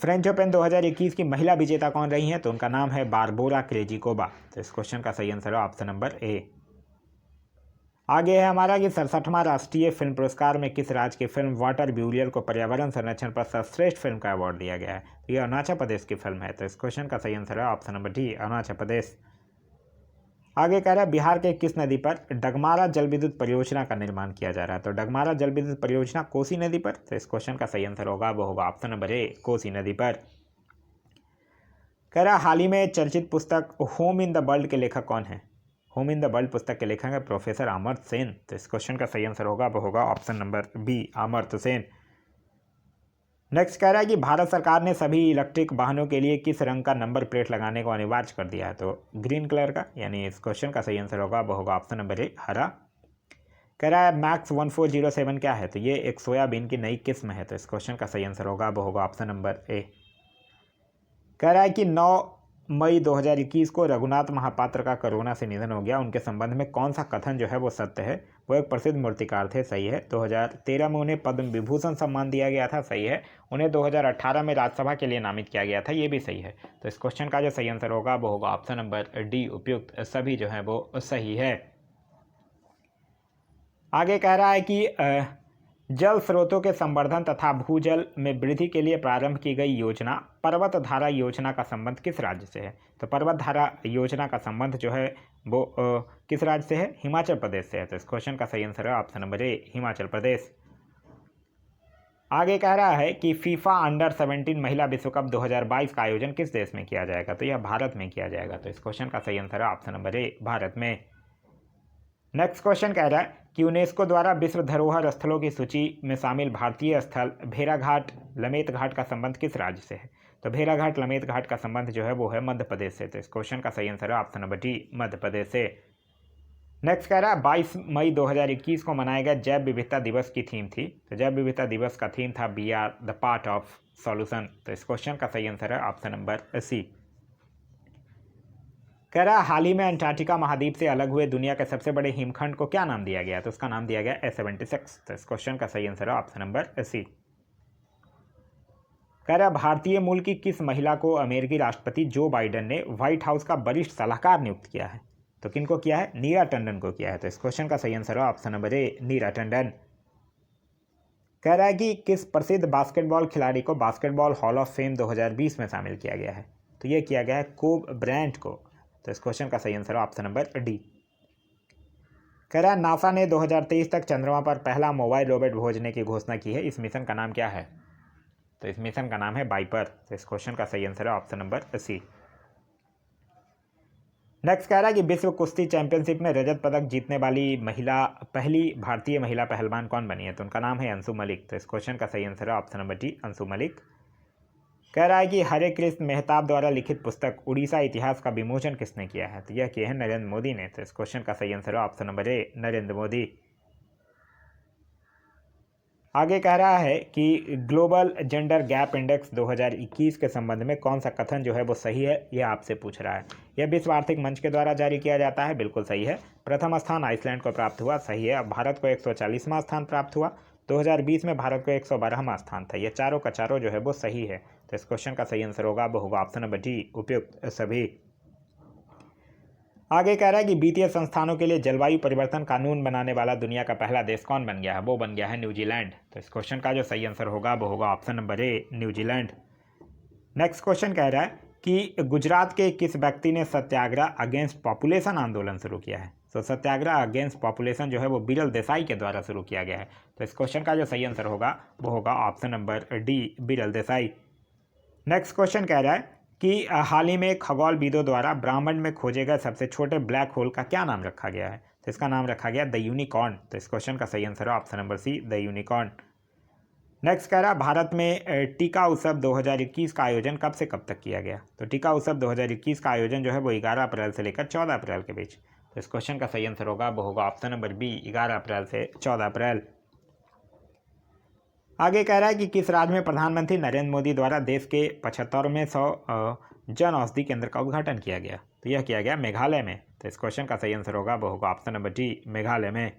फ्रेंच ओपन 2021 की महिला विजेता कौन रही हैं? तो उनका नाम है बारबोरा क्रेजिकोवा। तो इस क्वेश्चन का सही आंसर है ऑप्शन नंबर ए। आगे है हमारा कि 67वां राष्ट्रीय फिल्म पुरस्कार में किस राज्य की फिल्म वाटर ब्यूरियल को पर्यावरण संरक्षण पर सर्वश्रेष्ठ फिल्म का अवार्ड दिया गया है? तो यह अरुणाचल प्रदेश की फिल्म है। तो इस क्वेश्चन का सही आंसर है option number D, Arunachal Pradesh. आगे कह रहा है बिहार के किस नदी पर डगमारा जल विद्युत परियोजना का निर्माण किया जा रहा है? तो डगमारा जल विद्युत परियोजना कोसी नदी पर। तो इस क्वेश्चन का सही आंसर होगा वो होगा ऑप्शन नंबर ए, कोसी नदी पर। कह रहा हाल ही में चर्चित पुस्तक होम इन द वर्ल्ड के लेखक कौन है? होम इन द वर्ल्ड पुस्तक के लेखक है प्रोफेसर अमर्त्य सेन। तो इस क्वेश्चन का सही आंसर होगा वो होगा option number B, Amartya Sen. Next कह रहा है कि भारत सरकार ने सभी इलेक्ट्रिक वाहनों के लिए किस रंग का नंबर प्लेट लगाने को अनिवार्य कर दिया है? तो ग्रीन कलर का, यानी इस क्वेश्चन का सही आंसर होगा वो होगा ऑप्शन नंबर ए, हरा। कह रहा है मैक्स 1407 क्या है? तो ये एक सोयाबीन की नई किस्म है। तो इस क्वेश्चन का सही आंसर होगा वो होगा ऑप्शन नंबर ए। कह रहा है कि 9 मई 2021 को रघुनाथ महापात्र का कोरोना से निधन हो गया। उनके संबंध में कौन सा कथन जो है वो सत्य है? वो एक प्रसिद्ध मूर्तिकार थे, सही है। 2013 में उन्हें पद्म विभूषण सम्मान दिया गया था, सही है। उन्हें 2018 में राज्यसभा के लिए नामित किया गया था, ये भी सही है। तो इस क्वेश्चन का जो सही आंसर होगा वो होगा ऑप्शन नंबर डी, उपयुक्त सभी जो है वो सही है। आगे कह रहा है कि जल स्रोतों के संवर्धन तथा भूजल में वृद्धि के लिए प्रारंभ की गई योजना पर्वत धारा योजना का संबंध किस राज्य से है? तो पर्वत धारा योजना का संबंध जो है वो किस राज्य से है? हिमाचल प्रदेश से है। तो इस क्वेश्चन का सही आंसर है ऑप्शन नंबर ए, हिमाचल प्रदेश। आगे कह रहा है कि फीफा अंडर 17 महिला विश्व कप 2022 का आयोजन किस देश में किया जाएगा? तो यह भारत में किया जाएगा। तो इस क्वेश्चन का सही आंसर है ऑप्शन नंबर ए, भारत में। नेक्स्ट क्वेश्चन कह रहा है कि यूनेस्को द्वारा विश्व धरोहर स्थलों की सूची में शामिल भारतीय स्थल भेड़ाघाट लमेत घाट का संबंध किस राज्य से है? तो भेड़ाघाट लमेत घाट का संबंध जो है वो है मध्य प्रदेश से। तो इस क्वेश्चन का सही आंसर है option number D, Madhya Pradesh से। नेक्स्ट कह रहा है 22 मई 2021 को मनाया गया जैव विविधता दिवस की थीम थी। तो जैव विविधता दिवस का थीम था we are the part of solution. तो इस क्वेश्चन का सही आंसर है ऑप्शन नंबर सी। कह रहा हाल ही में अंटार्कटिका महाद्वीप से अलग हुए दुनिया के सबसे बड़े हिमखंड को क्या नाम दिया गया? तो उसका नाम दिया गया A76। तो इस क्वेश्चन का सही आंसर है ऑप्शन नंबर सी। कह रहा भारतीय मूल की किस महिला को अमेरिकी राष्ट्रपति जो बाइडेन ने व्हाइट हाउस का वरिष्ठ सलाहकार नियुक्त किया है? तो किनको किया है? नीरा टंडन को किया है। तो इस क्वेश्चन का सही आंसर है ऑप्शन नंबर ए, नीरा टंडन। कह रहा है कि किस प्रसिद्ध बास्केटबॉल खिलाड़ी को बास्केटबॉल हॉल ऑफ फेम 2020 में शामिल किया गया है? तो यह किया गया है कोब ब्रायंट को। तो इस क्वेश्चन का सही आंसर है ऑप्शन नंबर डी। कह रहा है नासा ने 2023 तक चंद्रमा पर पहला मोबाइल रोबोट भेजने की घोषणा की है। इस मिशन का नाम क्या है? तो इस मिशन का नाम है वाइपर। तो इस क्वेश्चन का सही आंसर है ऑप्शन नंबर सी। नेक्स्ट कह रहा है कि विश्व कुश्ती चैंपियनशिप में रजत पदक जीतने वाली पहली भारतीय महिला पहलवान कौन बनी है? तो उनका नाम है अंशु मलिक। तो इस क्वेश्चन का सही आंसर है option number D, Anshu Malik. कह रहा है कि हरे कृष्ण मेहताब द्वारा लिखित पुस्तक उड़ीसा इतिहास का विमोचन किसने किया है? तो यह किया है नरेंद्र मोदी ने। तो इस क्वेश्चन का सही आंसर है ऑप्शन नंबर ए, नरेंद्र मोदी। आगे कह रहा है कि ग्लोबल जेंडर गैप इंडेक्स 2021 के संबंध में कौन सा कथन जो है वो सही है, यह आपसे पूछ रहा है। यह विश्व आर्थिक मंच के द्वारा जारी किया जाता है, बिल्कुल सही है। प्रथम स्थान आइसलैंड को प्राप्त हुआ, सही है। भारत को 140वां स्थान प्राप्त हुआ। 2020 में भारत को 112वां स्थान था। ये चारों का चारों जो है वो सही है। तो इस क्वेश्चन का सही आंसर होगा वो होगा ऑप्शन नंबर डी, उपयुक्त सभी। आगे कह रहा है कि वित्तीय संस्थानों के लिए जलवायु परिवर्तन कानून बनाने वाला दुनिया का पहला देश कौन बन गया है? वो बन गया है न्यूजीलैंड। तो इस क्वेश्चन का जो सही आंसर होगा वो होगा ऑप्शन नंबर ए, न्यूजीलैंड। नेक्स्ट क्वेश्चन कह रहा है कि गुजरात के किस व्यक्ति ने सत्याग्रह अगेंस्ट पॉपुलेशन आंदोलन शुरू किया है? तो सत्याग्रह अगेंस्ट पॉपुलेशन जो है वो बिरल देसाई के द्वारा शुरू किया गया है। तो इस क्वेश्चन का जो सही आंसर होगा वो होगा ऑप्शन नंबर डी, बिरल देसाई। नेक्स्ट क्वेश्चन कह रहा है कि हाल ही में खगोलविदों द्वारा ब्रह्मांड में खोजे गए सबसे छोटे ब्लैक होल का क्या नाम रखा गया है? तो इसका नाम रखा गया द यूनिकॉर्न। तो इस क्वेश्चन का सही आंसर है option number C, the unicorn. Next कह रहा भारत में टीका उत्सव 2021 का आयोजन कब से कब तक किया गया। तो टीका उत्सव 2021 का आयोजन जो है वो 11 अप्रैल से लेकर 14 अप्रैल के बीच। तो इस क्वेश्चन का सही आंसर होगा वो होगा ऑप्शन नंबर बी, 11 अप्रैल से 14 अप्रैल। आगे कह रहा है कि किस राज्य में प्रधानमंत्री नरेंद्र मोदी द्वारा देश के 75वें 100 जन औषधि केंद्र का उद्घाटन किया गया। तो यह किया गया मेघालय में। तो इस क्वेश्चन का सही आंसर होगा वो होगा ऑप्शन नंबर डी, मेघालय में।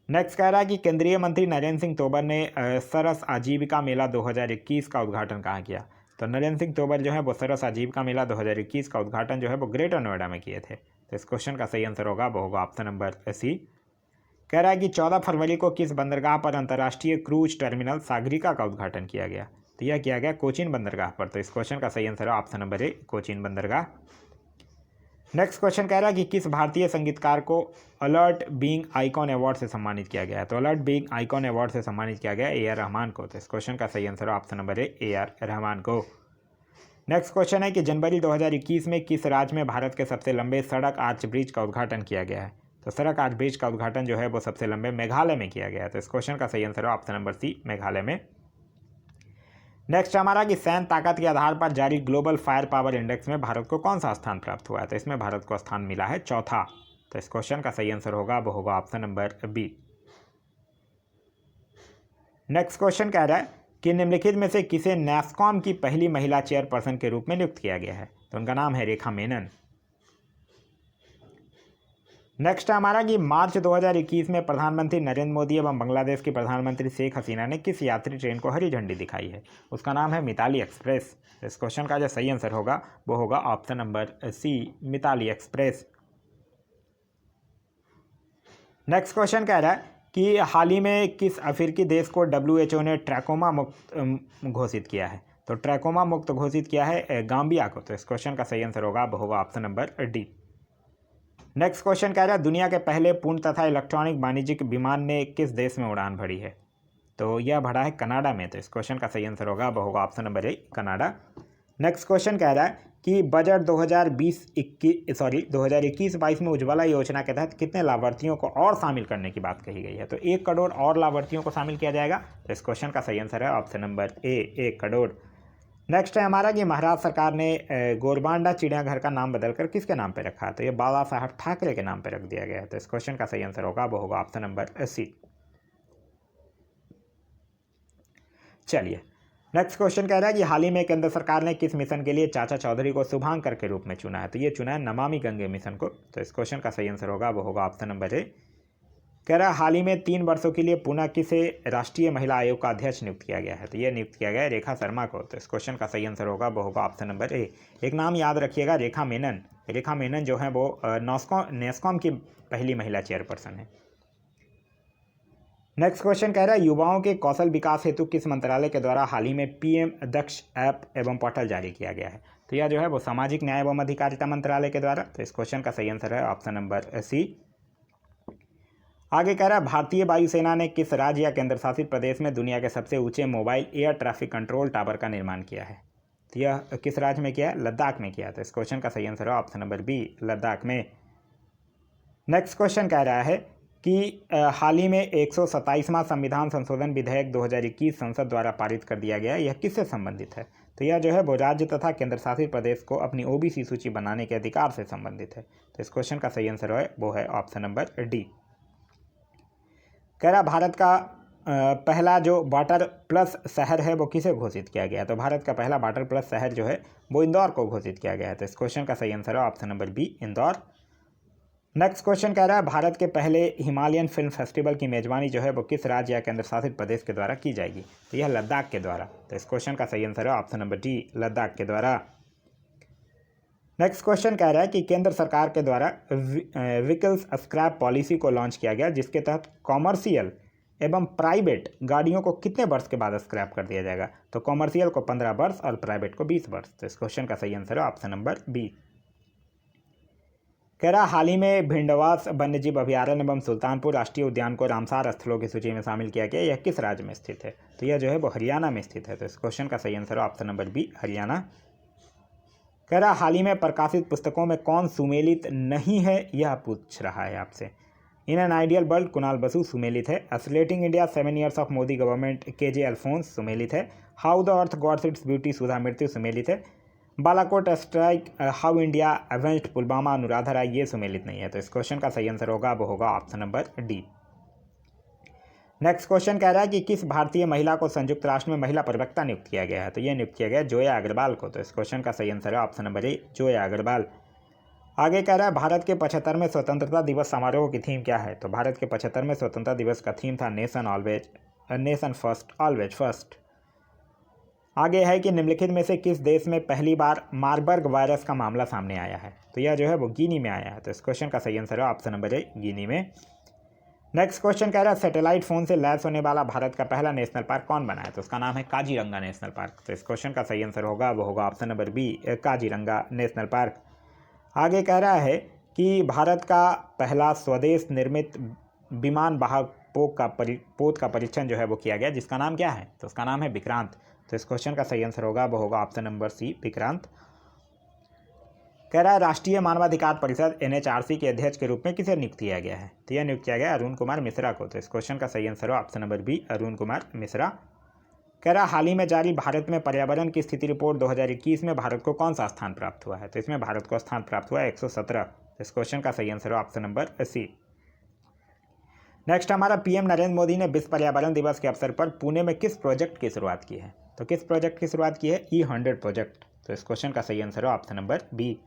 नेक्स्ट कह रहा है कि केंद्रीय मंत्री नरेंद्र सिंह तोमर ने सरस आजीविका मेला 2021 का उद्घाटन कहाँ किया। तो नरेंद्र सिंह तोमर जो है वो सरस आजीविका मेला 2021 का उद्घाटन जो है वो ग्रेटर नोएडा में किए थे। तो इस क्वेश्चन का सही आंसर होगा वो होगा ऑप्शन नंबर सी। कह रहा है कि 14 फरवरी को किस बंदरगाह पर अंतर्राष्ट्रीय क्रूज टर्मिनल सागरिका का उद्घाटन किया गया। तो यह किया गया कोचीन बंदरगाह पर। तो इस क्वेश्चन का सही आंसर है ऑप्शन नंबर ए, कोचीन बंदरगाह। नेक्स्ट क्वेश्चन कह रहा है कि किस भारतीय संगीतकार को अलर्ट बीइंग आइकॉन अवार्ड से सम्मानित किया गया है। तो अलर्ट बीइंग आइकॉन अवार्ड से सम्मानित किया गया ए आर रहमान को। तो इस क्वेश्चन का सही आंसर है option number A R Rahman को। नेक्स्ट क्वेश्चन है कि जनवरी 2021 में किस राज्य में भारत के सबसे लंबे सड़क आर्च ब्रिज का उद्घाटन किया गया है। तो सड़क आर्च ब्रिज का उद्घाटन जो है वो सबसे लंबे मेघालय में किया गया है। तो इस क्वेश्चन का सही आंसर है ऑप्शन नंबर सी, मेघालय में। नेक्स्ट हमारा कि सैन्य ताकत के आधार पर जारी ग्लोबल फायर पावर इंडेक्स में भारत को कौन सा स्थान प्राप्त हुआ है। तो इसमें भारत को स्थान मिला है चौथा। तो इस क्वेश्चन का सही आंसर होगा वो होगा option number B. Next question कह रहा है कि निम्नलिखित में से किसे नैस्कॉम की पहली महिला चेयरपर्सन के रूप में नियुक्त किया गया है। तो उनका नाम है रेखा मेनन। नेक्स्ट है हमारा कि मार्च 2021 में प्रधानमंत्री नरेंद्र मोदी एवं बांग्लादेश की प्रधानमंत्री शेख हसीना ने किस यात्री ट्रेन को हरी झंडी दिखाई है। उसका नाम है मिताली एक्सप्रेस। इस क्वेश्चन का जो सही आंसर होगा वो होगा option number C, Mitali express. Next question कह रहा है कि हाल ही में किस अफ्रीकी देश को WHO ने ट्रैकोमा मुक्त घोषित किया है। तो ट्रैकोमा मुक्त घोषित किया है गाम्बिया को। तो इस क्वेश्चन का सही आंसर होगा वो होगा option number D. Next question कह रहा है दुनिया के पहले पूर्ण तथा इलेक्ट्रॉनिक वाणिज्यिक विमान ने किस देश में उड़ान भरी है। तो यह भरा है कनाडा में। तो इस क्वेश्चन का सही आंसर होगा वो होगा ऑप्शन नंबर ए, कनाडा। नेक्स्ट क्वेश्चन कह रहा है कि बजट 2021-22 में उज्ज्वला योजना के तहत कितने लाभार्थियों को और शामिल करने की बात कही गई है। तो 1 करोड़ और लाभार्थियों को शामिल किया जाएगा। तो इस क्वेश्चन का सही आंसर है ऑप्शन नंबर ए, 1 करोड़। नेक्स्ट है हमारा कि महाराष्ट्र सरकार ने गोरबांडा चिड़ियाघर का नाम बदलकर किसके नाम पर रखा है। तो ये बाबा साहब ठाकरे के नाम पर रख दिया गया है। तो इस क्वेश्चन का सही आंसर होगा वो होगा ऑप्शन नंबर सी। चलिए नेक्स्ट क्वेश्चन कह रहा है कि हाल ही में केंद्र सरकार ने किस मिशन के लिए चाचा चौधरी को शुभांकर के रूप में चुना है। तो ये चुना है नमामि गंगे मिशन को। तो इस क्वेश्चन का सही आंसर होगा वो होगा ऑप्शन नंबर ए। कह रहा है हाल ही में 3 वर्षों के लिए पुनः किसे राष्ट्रीय महिला आयोग का अध्यक्ष नियुक्त किया गया है। तो ये नियुक्त किया गया है रेखा शर्मा को। तो इस क्वेश्चन का सही आंसर होगा वो होगा ऑप्शन नंबर ए। एक नाम याद रखिएगा, रेखा मेनन। रेखा मेनन जो है वो नेस्कॉम की पहली महिला चेयरपर्सन है। नेक्स्ट क्वेश्चन कह रहा है युवाओं के कौशल विकास हेतु किस मंत्रालय के द्वारा हाल ही में PM दक्ष ऐप एवं पोर्टल जारी किया गया है। तो यह जो है वो सामाजिक न्याय एवं अधिकारिता मंत्रालय के द्वारा। तो इस क्वेश्चन का सही आंसर है ऑप्शन नंबर सी। आगे कह रहा है भारतीय वायुसेना ने किस राज्य या केंद्र शासित प्रदेश में दुनिया के सबसे ऊंचे mobile air traffic control tower का निर्माण किया है। तो यह किस राज्य में किया है, लद्दाख में किया। तो इस क्वेश्चन का सही आंसर है ऑप्शन नंबर बी, लद्दाख में। नेक्स्ट क्वेश्चन कह रहा है कि हाल ही में 127वां संविधान संशोधन विधेयक 2021 संसद द्वारा पारित कर दिया गया। यह किससे संबंधित है। तो यह जो है वो राज्य तथा केंद्र शासित प्रदेश को अपनी OBC सूची बनाने के अधिकार से संबंधित है। तो इस क्वेश्चन का सही आंसर है वो है ऑप्शन नंबर डी। कह रहा भारत का पहला जो वाटर प्लस शहर है वो किसे घोषित किया गया है। तो भारत का पहला वाटर प्लस शहर जो है वो इंदौर को घोषित किया गया है। तो इस क्वेश्चन का सही आंसर है option number B, Indore. Next question कह रहा है भारत के पहले हिमालयन फिल्म फेस्टिवल की मेजबानी जो है वो किस राज्य या केंद्र शासित प्रदेश के द्वारा की जाएगी। तो यह लद्दाख के द्वारा। तो इस क्वेश्चन का सही आंसर है ऑप्शन नंबर डी, लद्दाख के द्वारा। नेक्स्ट क्वेश्चन कह रहा है कि केंद्र सरकार के द्वारा व्हीकल्स स्क्रैप पॉलिसी को लॉन्च किया गया जिसके तहत कॉमर्शियल एवं प्राइवेट गाड़ियों को कितने वर्ष के बाद स्क्रैप कर दिया जाएगा। तो कॉमर्शियल को 15 वर्ष और प्राइवेट को 20 वर्ष। तो इस क्वेश्चन का सही आंसर है ऑप्शन नंबर बी। कह रहा हाल ही में भिंडवास वन्यजीव अभयारण्य एवं सुल्तानपुर राष्ट्रीय उद्यान को रामसार स्थलों की सूची में शामिल किया गया। यह किस राज्य में स्थित है। तो यह जो है वो हरियाणा में स्थित है। तो इस क्वेश्चन का सही आंसर है ऑप्शन नंबर बी, हरियाणा। कह रहा हाल ही में प्रकाशित पुस्तकों में कौन सुमेलित नहीं है, यह पूछ रहा है आपसे। In an ideal world Kunal Basu सुमेलित है। Accelerating India 7 years of Modi government KJ Alphons सुमेलित है। How the earth got its beauty Sudha मृत्यु सुमेलित है। Balakot strike how India avenged Pulwama Anuradha Rai, ये सुमेलित नहीं है। तो इस क्वेश्चन का सही आंसर होगा वो होगा option number D. Next question कह रहा है कि किस भारतीय महिला को संयुक्त राष्ट्र में महिला प्रवक्ता नियुक्त किया गया है। तो ये नियुक्त किया गया जोया अग्रवाल को। तो इस क्वेश्चन का सही आंसर है option number A, Zoya Agarwal. आगे कह रहा है भारत के 75वें स्वतंत्रता दिवस समारोह की थीम क्या है। तो भारत के 75वें स्वतंत्रता दिवस का थीम था नेशन फर्स्ट ऑलवेज फर्स्ट। आगे है कि निम्नलिखित में से किस देश में पहली बार मार्बर्ग वायरस का मामला सामने आया है। तो यह जो है वो गिनी में आया है। तो इस क्वेश्चन का सही आंसर है ऑप्शन नंबर ए, गिनी में। नेक्स्ट क्वेश्चन कह रहा है सैटेलाइट फोन से लैस होने वाला भारत का पहला नेशनल पार्क कौन बना है। तो उसका नाम है काजीरंगा नेशनल पार्क। तो इस क्वेश्चन का सही आंसर होगा वो होगा option number B, Kaziranga national park. आगे कह रहा है कि भारत का पहला स्वदेश निर्मित विमान वाहक पोत का परीक्षण जो है वो किया गया, जिसका नाम क्या है। तो उसका नाम है विक्रांत। तो इस क्वेश्चन का सही आंसर होगा वो होगा ऑप्शन नंबर सी, विक्रांत। कह रहा है राष्ट्रीय मानवाधिकार परिषद NHRC के अध्यक्ष के रूप में किसे नियुक्त किया गया है। तो यह नियुक्त किया गया अरुण कुमार मिश्रा को। तो इस क्वेश्चन का सही आंसर है option number B, Arun Kumar Mishra. कह रहा हाल ही में जारी भारत में पर्यावरण की स्थिति रिपोर्ट 2021 में भारत को कौन सा स्थान प्राप्त हुआ है। तो इसमें भारत को स्थान प्राप्त हुआ है 117। इस क्वेश्चन का सही आंसर है ऑप्शन नंबर सी। नेक्स्ट हमारा PM नरेंद्र मोदी ने विश्व पर्यावरण दिवस के अवसर पर पुणे में किस प्रोजेक्ट की शुरुआत की है। तो किस प्रोजेक्ट की शुरुआत की है, E100 प्रोजेक्ट। तो इस क्वेश्चन का सही आंसर है option number B.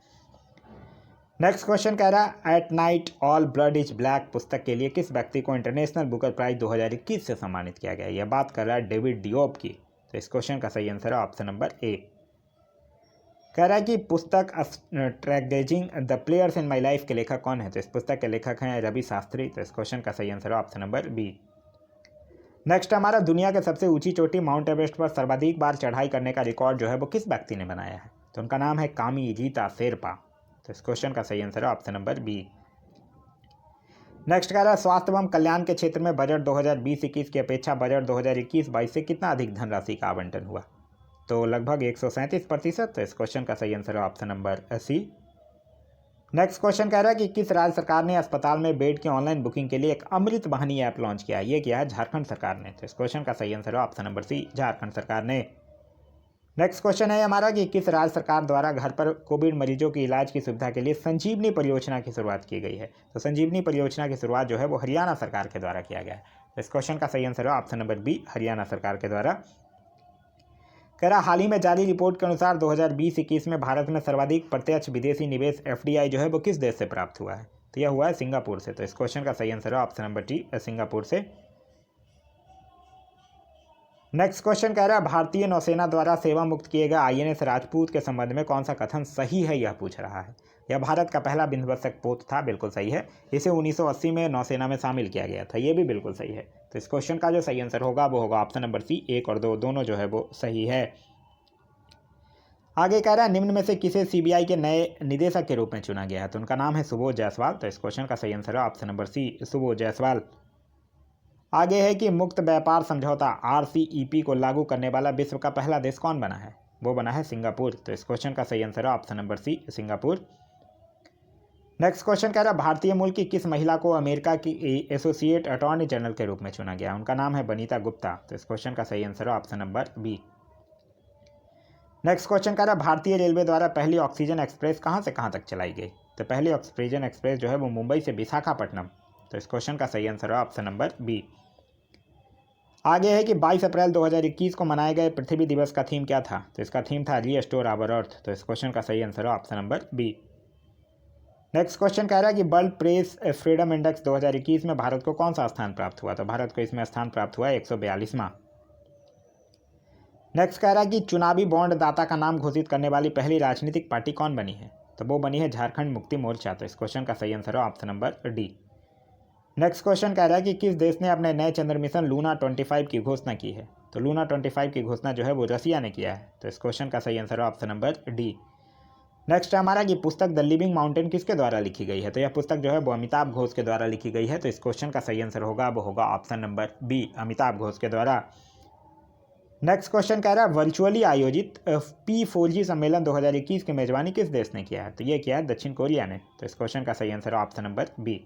Next question कह रहा है at night all blood is black पुस्तक के लिए किस व्यक्ति को इंटरनेशनल बुकर प्राइज 2021 से सम्मानित किया गया है। यह बात कर रहा है डेविड डियोप की। तो इस क्वेश्चन का सही आंसर है ऑप्शन नंबर ए। कह रहा है कि पुस्तक ट्रैगेजिंग the players in my life के लेखक कौन है। तो इस पुस्तक के लेखक हैं रवि शास्त्री। तो इस क्वेश्चन का सही आंसर है ऑप्शन नंबर बी। नेक्स्ट हमारा दुनिया के सबसे ऊंची चोटी माउंट एवरेस्ट पर सर्वाधिक बार चढ़ाई करने का रिकॉर्ड जो है वो किस व्यक्ति ने बनाया है। तो उनका नाम है कामी रीता शेरपा। तो इस क्वेश्चन का सही आंसर है ऑप्शन नंबर बी। नेक्स्ट कह रहा है स्वास्थ्य एवं कल्याण के क्षेत्र में बजट 2020-21 की अपेक्षा बजट 2021-22 से कितना अधिक धनराशि का आवंटन हुआ। तो लगभग 137%। तो इस क्वेश्चन का सही आंसर है option number C. Next question कह रहा है कि किस राज्य सरकार ने अस्पताल में बेड की ऑनलाइन बुकिंग के लिए एक अमृत वाहिनी ऐप लॉन्च किया है। ये किया है झारखंड सरकार ने। तो इस क्वेश्चन का सही आंसर है ऑप्शन नंबर सी, झारखंड सरकार ने। नेक्स्ट क्वेश्चन है हमारा कि किस राज्य सरकार द्वारा घर पर कोविड मरीजों की इलाज की सुविधा के लिए संजीवनी परियोजना की शुरुआत की गई है। तो संजीवनी परियोजना की शुरुआत जो है वो हरियाणा सरकार के द्वारा किया गया है। तो इस क्वेश्चन का सही आंसर है ऑप्शन नंबर बी, हरियाणा सरकार के द्वारा। कह रहा हाल ही में जारी रिपोर्ट के अनुसार 2020-21 में भारत में सर्वाधिक प्रत्यक्ष विदेशी निवेश FDI जो है वो किस देश से प्राप्त हुआ है। तो यह हुआ है सिंगापुर से। तो इस क्वेश्चन का सही आंसर है ऑप्शन नंबर टी, सिंगापुर से। नेक्स्ट क्वेश्चन कह रहा है भारतीय नौसेना द्वारा सेवा मुक्त किए गए INS राजपूत के संबंध में कौन सा कथन सही है, यह पूछ रहा है। यह भारत का पहला बिंध्वस्तक पोत था, बिल्कुल सही है। इसे 1980 में नौसेना में शामिल किया गया था, ये भी बिल्कुल सही है। तो इस क्वेश्चन का जो सही आंसर होगा वो होगा ऑप्शन नंबर सी, 1 और 2 दोनों जो है वो सही है। आगे कह रहा है निम्न में से किसे CBI के नए निदेशक के रूप में चुना गया है। तो उनका नाम है सुबोध जायसवाल। तो इस क्वेश्चन का सही आंसर है option number C, Subodh Jaiswal. आगे है कि मुक्त व्यापार समझौता RCEP को लागू करने वाला विश्व का पहला देश कौन बना है। वो बना है सिंगापुर। तो इस क्वेश्चन का सही आंसर है option number C, Singapore. Next question कह रहा है भारतीय मूल की किस महिला को अमेरिका की एसोसिएट अटॉर्नी जनरल के रूप में चुना गया। उनका नाम है बनीता गुप्ता। तो इस क्वेश्चन का सही आंसर है option number B. Next question कह रहा है भारतीय रेलवे द्वारा पहली ऑक्सीजन एक्सप्रेस कहाँ से कहाँ तक चलाई गई। तो पहली ऑक्सीजन एक्सप्रेस जो है वो मुंबई से विशाखापट्टनम। तो इस क्वेश्चन का सही आंसर है ऑप्शन नंबर बी। आगे है कि 22 अप्रैल 2021 को मनाए गए पृथ्वी दिवस का थीम क्या था। तो इसका थीम था रीस्टोर आवर अर्थ। तो इस क्वेश्चन का सही आंसर है option number B. Next question कह रहा है कि वर्ल्ड प्रेस फ्रीडम इंडेक्स 2021 में भारत को कौन सा स्थान प्राप्त हुआ। तो भारत को इसमें स्थान प्राप्त हुआ 142वां। नेक्स्ट कह रहा है कि चुनावी बॉन्ड दाता का नाम घोषित करने वाली पहली राजनीतिक पार्टी कौन बनी है। तो वो बनी है झारखंड मुक्ति मोर्चा। तो इस क्वेश्चन का सही आंसर है option number D. Next question कह रहा है कि किस देश ने अपने नए चंद्र मिशन लूना 25 की घोषणा की है। तो लूना 25 की घोषणा जो है वो रसिया ने किया है। तो इस क्वेश्चन का सही आंसर है ऑप्शन नंबर डी। नेक्स्ट है हमारा कि पुस्तक द लिविंग माउंटेन किसके द्वारा लिखी गई है। तो यह पुस्तक जो है वो अमिताभ घोष के द्वारा लिखी गई है। तो इस क्वेश्चन का सही आंसर होगा वो होगा option number B, Amitabh Ghosh के द्वारा। नेक्स्ट क्वेश्चन कह रहा है वर्चुअली आयोजित P4G सम्मेलन 2021 की मेजबानी किस देश ने किया है? तो ये किया है दक्षिण कोरिया ने। तो इस क्वेश्चन का सही आंसर है ऑप्शन नंबर बी।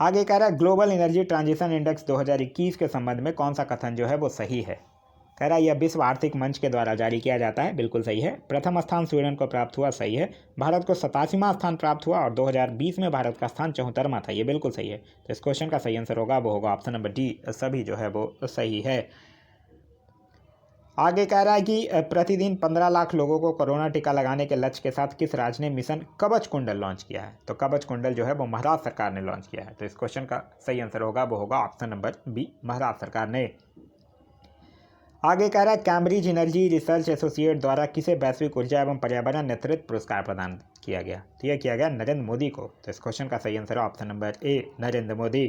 आगे कह रहा है ग्लोबल एनर्जी ट्रांजिशन इंडेक्स 2021 के संबंध में कौन सा कथन जो है वो सही है? कह रहा है यह विश्व आर्थिक मंच के द्वारा जारी किया जाता है, बिल्कुल सही है। प्रथम स्थान स्वीडन को प्राप्त हुआ, सही है। भारत को 87वां स्थान प्राप्त हुआ और 2020 में भारत का स्थान 74वां था, ये बिल्कुल सही है। तो इस क्वेश्चन का सही आंसर होगा वो होगा ऑप्शन नंबर डी, सभी जो है वो सही है। आगे कह रहा है कि प्रतिदिन 15 लाख लोगों को कोरोना टीका लगाने के लक्ष्य के साथ किस राज्य ने मिशन कवच कुंडल लॉन्च किया है? तो कवच कुंडल जो है वो महाराष्ट्र सरकार ने लॉन्च किया है। तो इस क्वेश्चन का सही आंसर होगा वो होगा ऑप्शन नंबर बी, महाराष्ट्र सरकार ने। आगे कह रहा है कैम्ब्रिज एनर्जी रिसर्च एसोसिएट द्वारा किसे वैश्विक ऊर्जा एवं पर्यावरण नेतृत्व पुरस्कार प्रदान किया गया? तो यह किया गया नरेंद्र मोदी को। तो इस क्वेश्चन का सही आंसर है ऑप्शन नंबर ए, नरेंद्र मोदी।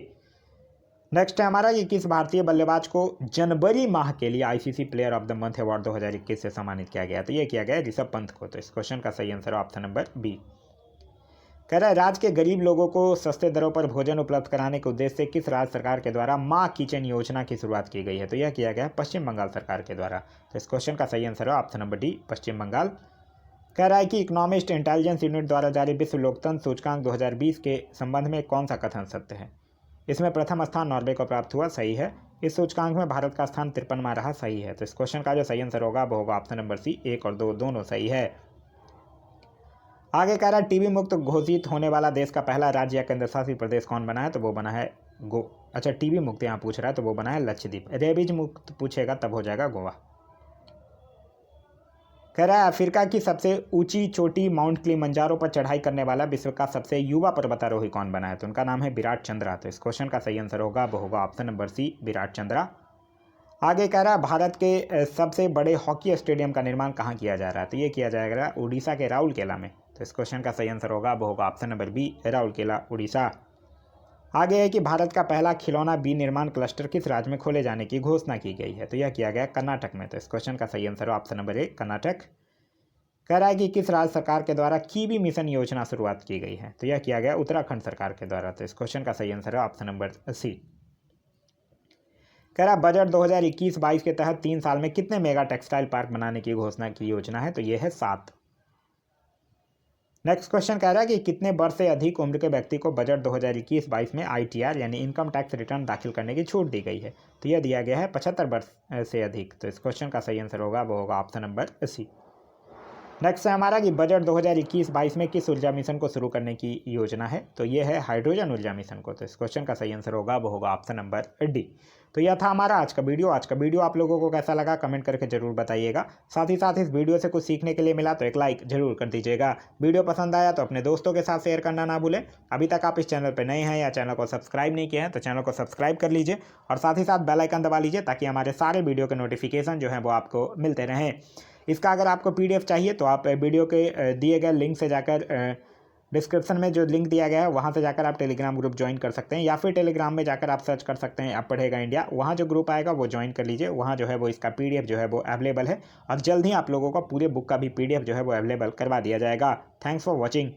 नेक्स्ट है हमारा कि किस भारतीय बल्लेबाज को जनवरी माह के लिए ICC player of the month award 2021 से सम्मानित किया गया? तो यह किया गया ऋषभ पंत को। तो इस क्वेश्चन का सही आंसर है ऑप्शन नंबर बी। कह रहा है राज्य के गरीब लोगों को सस्ते दरों पर भोजन उपलब्ध कराने के उद्देश्य से किस राज्य सरकार के द्वारा माँ किचन योजना की शुरुआत की गई है? तो यह किया गया पश्चिम बंगाल सरकार के द्वारा। तो इस क्वेश्चन का सही आंसर है ऑप्शन नंबर डी, पश्चिम बंगाल। कह रहा है कि इकोनॉमिस्ट इंटेलिजेंस यूनिट द्वारा जारी विश्व लोकतंत्र सूचकांक 2020 के संबंध में कौन सा कथन सत्य है? इसमें प्रथम स्थान नॉर्वे को प्राप्त हुआ, सही है। इस सूचकांक में भारत का स्थान 53वां रहा, सही है। तो इस क्वेश्चन का जो सही आंसर होगा वो होगा ऑप्शन नंबर सी, 1 और 2 दोनों सही है। आगे कह रहा है टीबी मुक्त घोषित होने वाला देश का पहला राज्य या केंद्र शासित प्रदेश कौन बना है? तो वो बना है अच्छा टीबी मुक्त यहाँ पूछ रहा है तो वो बना है लक्षद्वीप। रेबीज मुक्त पूछेगा तब हो जाएगा गोवा। कह रहा है अफ्रीका की सबसे ऊंची चोटी माउंट किलिमंजारो पर चढ़ाई करने वाला विश्व का सबसे युवा पर्वतारोही कौन बना है? तो उनका नाम है विराट चंद्रा। तो इस क्वेश्चन का सही आंसर होगा वो होगा option number C, Virat Chandra. आगे कह रहा है भारत के सबसे बड़े हॉकी स्टेडियम का निर्माण कहाँ किया जा रहा है? तो ये किया जाएगा उड़ीसा के राउरकेला में। तो इस क्वेश्चन का सही आंसर होगा वो होगा option number B, Rourkela, Orissa. आगे है कि भारत का पहला खिलौना विनिर्माण क्लस्टर किस राज्य में खोले जाने की घोषणा की गई है? तो यह किया गया कर्नाटक में। तो इस क्वेश्चन का सही आंसर है ऑप्शन नंबर ए, कर्नाटक। कह रहा है कि किस राज्य सरकार के द्वारा कीवी मिशन योजना शुरुआत की गई है? तो यह किया गया उत्तराखंड सरकार के द्वारा। तो इस क्वेश्चन का सही आंसर है ऑप्शन नंबर सी। कह रहा बजट 2021-22 के तहत 3 साल में कितने मेगा टेक्सटाइल पार्क बनाने की घोषणा की योजना है? तो यह है 7। नेक्स्ट क्वेश्चन कह रहा है कि कितने वर्ष से अधिक उम्र के व्यक्ति को बजट 2021-22 में ITR यानी इनकम टैक्स रिटर्न दाखिल करने की छूट दी गई है? तो यह दिया गया है 75 वर्ष से अधिक। तो इस क्वेश्चन का सही आंसर होगा वो होगा ऑप्शन नंबर सी। नेक्स्ट है हमारा कि बजट 2021-22 में किस ऊर्जा मिशन को शुरू करने की योजना है? तो ये है हाइड्रोजन ऊर्जा मिशन को। तो इस क्वेश्चन का सही आंसर होगा वो होगा ऑप्शन नंबर डी। तो यह था हमारा आज का वीडियो आप लोगों को कैसा लगा कमेंट करके जरूर बताइएगा। साथ ही साथ इस वीडियो से कुछ सीखने के लिए मिला तो एक लाइक जरूर कर दीजिएगा। वीडियो पसंद आया तो अपने दोस्तों के साथ शेयर करना ना भूलें। अभी तक आप इस चैनल पर नए हैं या चैनल को सब्सक्राइब नहीं किए हैं तो चैनल को सब्सक्राइब कर लीजिए और साथ ही साथ बेल आइकन दबा लीजिए ताकि हमारे सारे वीडियो के नोटिफिकेशन जो है वो आपको मिलते रहें। इसका अगर आपको PDF चाहिए तो आप वीडियो के दिए गए लिंक से जाकर डिस्क्रिप्शन में जो लिंक दिया गया है वहाँ से जाकर आप टेलीग्राम ग्रुप ज्वाइन कर सकते हैं या फिर टेलीग्राम में जाकर आप सर्च कर सकते हैं अब पढ़ेगा इंडिया। वहाँ जो ग्रुप आएगा वो ज्वाइन कर लीजिए। वहाँ जो है वो इसका PDF जो है वो अवेलेबल है और जल्द ही आप लोगों को पूरे बुक का भी PDF जो है वो अवेलेबल करवा दिया जाएगा। Thanks for watching.